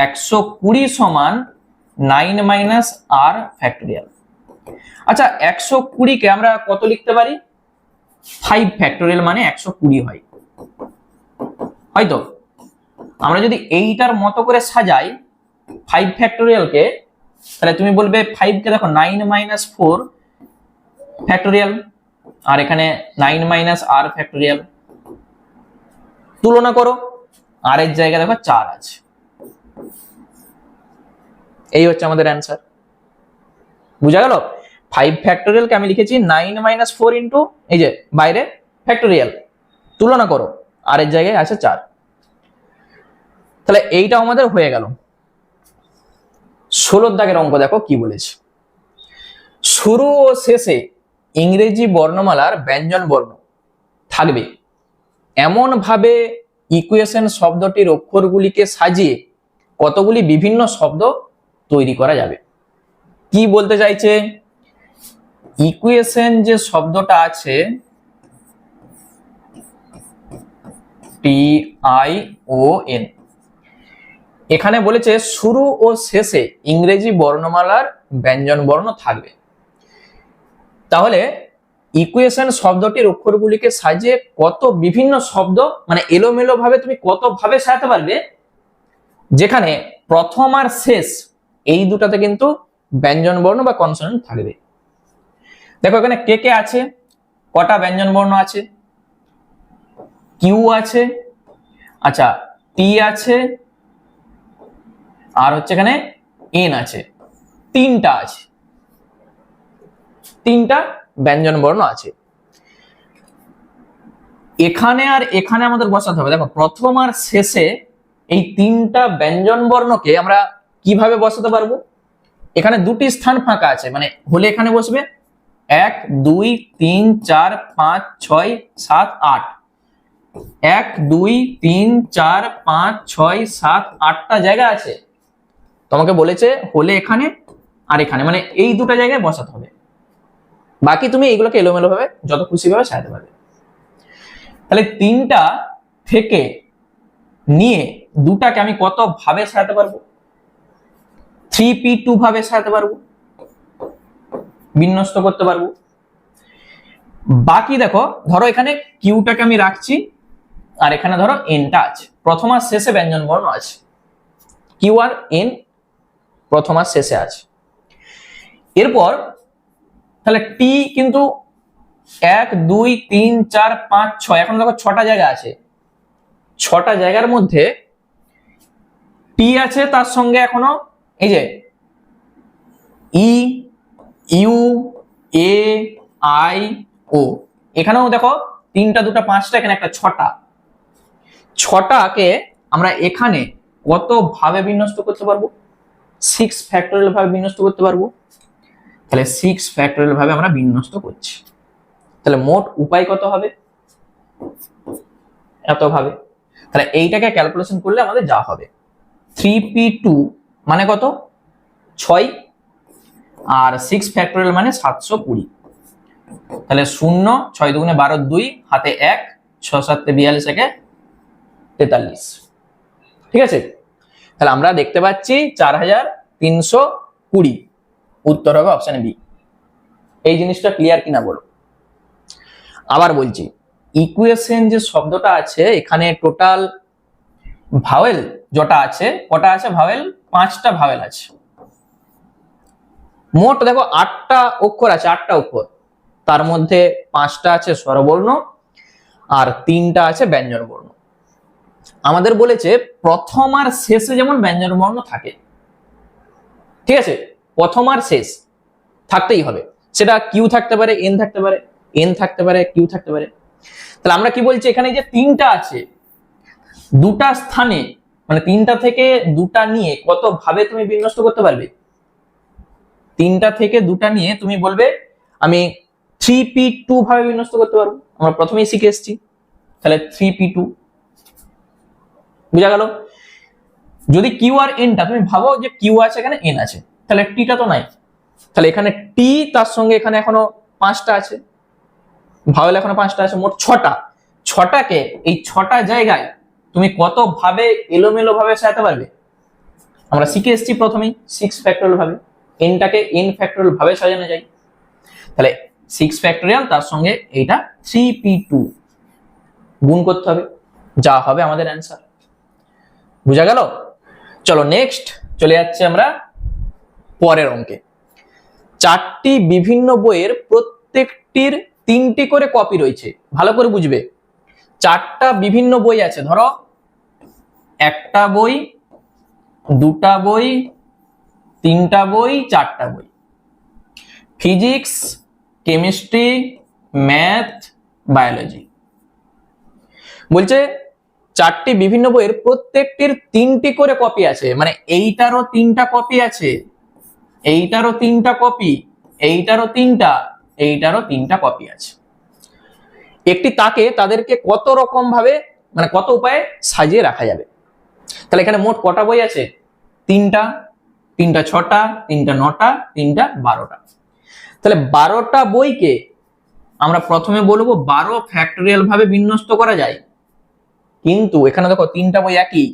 120 সমান 9 মাইনাস আর ফ্যাক্টোরিয়াল। আচ্ছা 120 কে আমরা কত লিখতে পারি, 5 ফ্যাক্টোরিয়াল মানে 120 হয়, হয়তো। আমরা যদি এইটার মতো করে সাজাই 5 ফ্যাক্টোরিয়াল কে, তাহলে তুমি বলবে 5 কে দেখো 9 মাইনাস 4 ফ্যাক্টোরিয়াল আর এখানে 9 মাইনাস আর ফ্যাক্টোরিয়াল, তুলনা করো, আর এর জায়গায় দেখো 4 আছে, এই হচ্ছে আমাদের অ্যান্সার। বুঝা গেল? 5 ফ্যাক্টোরিয়াল কে আমি লিখেছি 9 মাইনাস 4 ইন্টু এই যে বাইরে ফ্যাক্টোরিয়াল, তুলনা করো, আর এর জায়গায় আছে 4, তাহলে এইটা আমাদের হয়ে গেল। 16 দাগের অঙ্ক দেখো কি বলেছে, শুরু ও শেষে ইংরেজি বর্ণমালার ব্যঞ্জন বর্ণ থাকবে এমন ভাবে ইকুয়েশন শব্দটির অক্ষরগুলিকে সাজিয়ে কতগুলি বিভিন্ন শব্দ তৈরি করা যাবে। কি বলতে চাইছে, ইকুয়েশন যে শব্দটা আছে TION, এখানে বলেছে শুরু ও শেষে ইংরেজি বর্ণমালার ব্যঞ্জন বর্ণ থাকবে, তাহলে ইকুয়েশন শব্দটির অক্ষরগুলিকে সাজিয়ে কত বিভিন্ন শব্দ, মানে এলোমেলো ভাবে তুমি কত ভাবে সাজাতে পারবে, যেখানে প্রথম আর শেষ এই দুটাতে কিন্তু ব্যঞ্জন বর্ণ বা কনসোনেন্ট থাকবে। দেখো এখানে কে কে আছে, কটা ব্যঞ্জন বর্ণ আছে, কিউ আছে, আচ্ছা টি আছে, আর হচ্ছে এখানে এন আছে, তিনটা আছে, তিনটা ব্যঞ্জন বর্ণ আছে। এখানে আর এখানে আমাদের বসাতে হবে, দেখো প্রথম আর শেষে এই তিনটা ব্যঞ্জন বর্ণকে আমরা কিভাবে বসাতে পারবো, এখানে দুটি স্থান ফাঁকা আছে, মানে হলে এখানে বসবে 1 2 3 4 5 6 7 8, 1 2 3 4 5 6 7 8টা জায়গা আছে, তোমাকে বলেছে হলে এখানে আর এখানে, মানে এই দুটো জায়গায় বসাতে হবে, বাকি তুমি এইগুলোকে এলোমেলো ভাবে যত খুশি ভাবে সাজাতে পারবে। তাহলে তিনটা থেকে নিয়ে দুটাকে আমি কত ভাবে সাজাতে পারবো, 3p2 ভাবে সাজাতে পারবো, বিন্যস্ত করতে পারবো। বাকি দেখো, ধরো এখানে কিউটাকে আমি রাখছি আর এখানে ধরো এনটা আছে, প্রথম আর শেষে ব্যঞ্জন বর্ণ আছে, কিউ আর এন প্রথম আর শেষে আছে। এরপর তাহলে টি কিন্তু 1 2 3 4 5 6, এখন দেখো 6টা জায়গা আছে, 6টা জায়গার মধ্যে টি আছে, তার সঙ্গে এখনো এই যে ই ইউ এ আই ও, এখানেও দেখো 3টা 2টা 5টা, এখানে একটা 6টা। 6টাকে আমরা এখানে কত ভাবে বিন্যস্ত করতে পারবো? 6 ফ্যাক্টোরিয়াল ভাবে বিন্যস্ত করতে পারবো। তাহলে 6 ফ্যাক্টোরিয়াল ভাবে আমরা বিন্যস্ত করছি। তাহলে মোট উপায় কত হবে? এত ভাবে। তাহলে এইটাকে ক্যালকুলেশন করলে আমাদের যা হবে 3p2 মানে কত? 6, আর 6 ফ্যাক্টোরিয়াল মানে 720। তাহলে 0 6 দুগুণে 12, 2 হাতে 1, 6 7 42 একে 43। ঠিক আছে, তাহলে আমরা দেখতে পাচ্ছি 4320। উত্তর হবে অপশন বি। এই জিনিসটা ক্লিয়ার কিনা বলো। আবার বলছি, ইকুয়েশন যে শব্দটা আছে এখানে টোটাল ভাওয়েল যেটা আছে, কটা আছে ভাওয়েল? 5টা ভাওয়েল আছে। মোট দেখো 8টা অক্ষর আছে, 8টা অক্ষর, তার মধ্যে 5টা আছে স্বরবর্ণ আর 3টা আছে ব্যঞ্জন বর্ণ। আমাদের বলেছে প্রথম আর শেষে যেমন ব্যঞ্জন বর্ণ থাকে, ঠিক আছে, প্রথম আর শেষ থাকতেই হবে। সেটা কিউ থাকতে পারে, এন থাকতে পারে, এন থাকতে পারে, কিউ থাকতে পারে। তাহলে আমরা কি বলছি, এখানে যে 3টা আছে, 2টা স্থানে মানে 3টা থেকে 2টা নিয়ে কত ভাবে তুমি বিন্যস্ত করতে পারবে? 3টা থেকে 2টা নিয়ে তুমি বলবে আমি 3p2 ভাবে বিন্যস্ত করতে পারবো। আমরা প্রথমেই শিখে এসেছি, তাহলে 3p2 বুঝা গেল। যদি কিউ আর এনটা তুমি ভাবো যে কিউ আছে এখানে, এন আছে, তাহলে টিটা তো নাই, তাহলে এখানে টি, তার সঙ্গে এখানে এখনো 5টা আছে ভাওয়েল, এখনো 5টা আছে, মোট 6টা। 6টাকে এই 6টা জায়গায় তুমি কত ভাবে এলোমেলো ভাবে সাজাতে পারবে? আমরা শিখে এসেছি প্রথমেই 6 ফ্যাক্টোরিয়াল ভাবে, এনটাকে এন ফ্যাক্টোরিয়াল ভাবে সাজানো যায়। তাহলে 6 ফ্যাক্টোরিয়াল তার সঙ্গে এইটা 3p2 গুণ করতে হবে, যা হবে আমাদের অ্যান্সার। বুঝা গেল? চলো নেক্সট চলে যাচ্ছে আমরা পরের অঙ্কে। 4টি বিভিন্ন বইয়ের প্রত্যেকটির 3টি করে কপি রয়েছে। ভালো করে বুঝবে, 4টা বিভিন্ন বই আছে, ধরো একটা বই, 2টা বই, 3টা বই, 4টা বই, ফিজিক্স, কেমিস্ট্রি, ম্যাথ, বায়োলজি। বলছে 4টি বিভিন্ন বইয়ের প্রত্যেকটির 3টি করে কপি আছে, মানে এইটারও 3টা কপি আছে, এইটারও 3টা কপি, এইটারও 3টা, এইটারও 3টা কপি আছে। একটি তাকে তাদেরকে কত রকম ভাবে মানে কত উপায়ে সাজিয়ে রাখা যাবে? তাহলে এখানে মোট কটা বই আছে? 3টা, 3টা 6টা, 3টা 9টা, 3টা 12টা। তাহলে 12টা বইকে আমরা প্রথমে বলবো 12 ফ্যাক্টোরিয়াল ভাবে বিন্যস্ত করা যায়, কিন্তু এখানে দেখো 3টা বই একই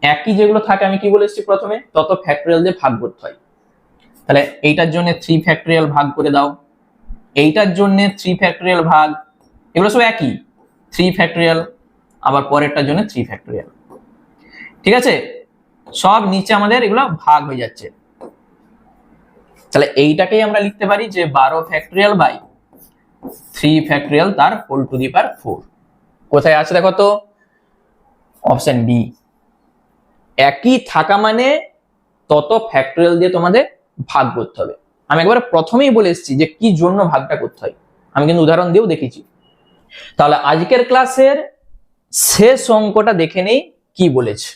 একই যেগুলো থাকে, আমি কি বলেছি প্রথমে, তত ফ্যাক্টোরিয়াল দিয়ে ভাগ করতে হয়। তাহলে এইটার জন্য 3 ফ্যাক্টোরিয়াল ভাগ করে দাও, এইটার জন্য 3 ফ্যাক্টোরিয়াল ভাগ, এগুলো সব একই 3 ফ্যাক্টোরিয়াল, আবার পরেরটার জন্য 3 ফ্যাক্টোরিয়াল। ঠিক আছে, সব নিচে আমাদের এগুলো ভাগ হয়ে যাচ্ছে। তাহলে এইটাকেই আমরা লিখতে পারি যে 12 ফ্যাক্টোরিয়াল বাই 3 ফ্যাক্টোরিয়াল তার হোল টু দি পাওয়ার 4। কোথায় আছে দেখো তো? Option B. একই থাকা মানে তত ফ্যাক্টোরিয়াল দিয়ে তোমাদের ভাগ করতে হবে। আমি একবার প্রথমেই বলে এসেছি যে কি জন্য ভাগটা করতে হয়, আমি কিন্তু উদাহরণ দিয়েও দেখেছি। তাহলে আজকের ক্লাসের শেষ অঙ্কটা দেখে নেই কি বলেছে।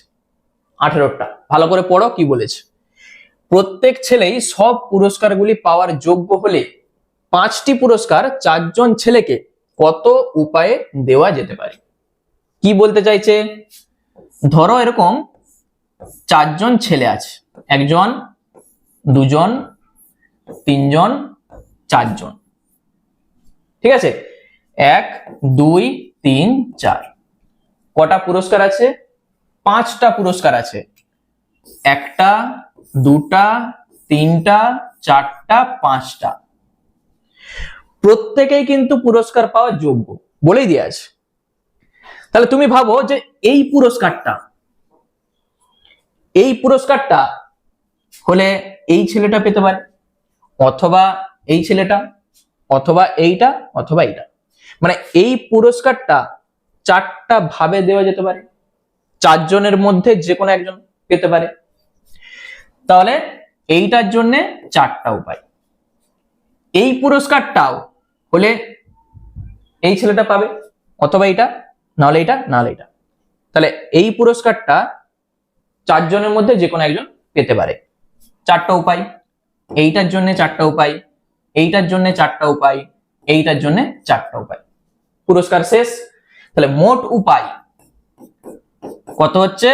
18টা ভালো করে পড়ো কি বলেছে। প্রত্যেক ছেলেই সব পুরস্কারগুলি পাওয়ার যোগ্য হলে 5টি পুরস্কার 4জন ছেলেকে কত উপায়ে দেওয়া যেতে পারে? কি বলতে চাইছে, ধরো এরকম 4জন ছেলে আছে, 1 জন, 2 জন, 3 জন, 4 জন। ঠিক আছে, 1 2 3 4। কটা পুরস্কার আছে? 5টা পুরস্কার আছে, 1টা 2টা 3টা 4টা 5টা। প্রত্যেকেই কিন্তু পুরস্কার পাওয়ার যোগ্য বলেই দিয়ে আছে। তাহলে তুমি ভাবো যে এই পুরস্কারটা এই পুরস্কারটা হলে এই ছেলেটা পেতে পারে, অথবা এই ছেলেটা, অথবা এইটা, অথবা এইটা। মানে এই পুরস্কারটা চারটা ভাবে দেওয়া যেতে পারে, চারজনের মধ্যে যে কোনো একজন পেতে পারে। তাহলে এইটার জন্য চারটা উপায়। এই পুরস্কারটাও হলে এই ছেলেটা পাবে, অথবা এইটা, নাহলে এইটা, নাহলে এইটা। তাহলে এই পুরস্কারটা চারজনের মধ্যে যে কোনো একজন পেতে পারে। চারটা উপায়, এইটার জন্য চারটা উপায়, এইটার জন্য চারটা উপায়, এইটার জন্য চারটা উপায়। পুরস্কার শেষ। তাহলে মোট উপায় কত হচ্ছে?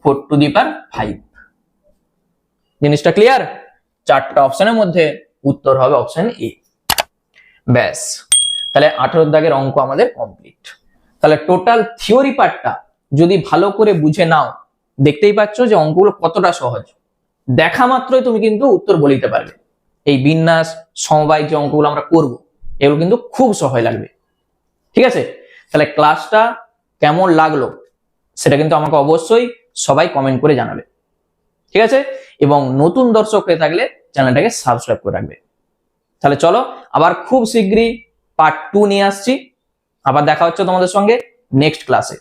4⁵। জিনিসটা ক্লিয়ার? চারটা অপশনের মধ্যে উত্তর হবে অপশন এ। ব্যাস, তাহলে 18 দাগের অঙ্ক আমাদের কমপ্লিট। তাহলে টোটাল থিওরি পার্টটা যদি ভালো করে বুঝে নাও, দেখতেই পাচ্ছ যে অঙ্কগুলো কতটা সহজ। দেখা মাত্রই তুমি কিন্তু উত্তর বলে দিতে পারবে। এই বিন্যাস, সমবায় যে অঙ্কগুলো আমরা করব, এগুলো কিন্তু খুব সহজ লাগবে। ঠিক আছে? তাহলে ক্লাসটা কেমন লাগলো সেটা কিন্তু আমাকে অবশ্যই সবাই কমেন্ট করে জানাবে। ঠিক আছে? এবং নতুন দর্শক হয়ে থাকলে চ্যানেলটাকে সাবস্ক্রাইব করে রাখবে। তাহলে চলো, আবার খুব শীঘ্রই পার্ট 2 নিয়ে আসছি। আবার দেখা হচ্ছে তোমাদের সঙ্গে নেক্সট ক্লাসে।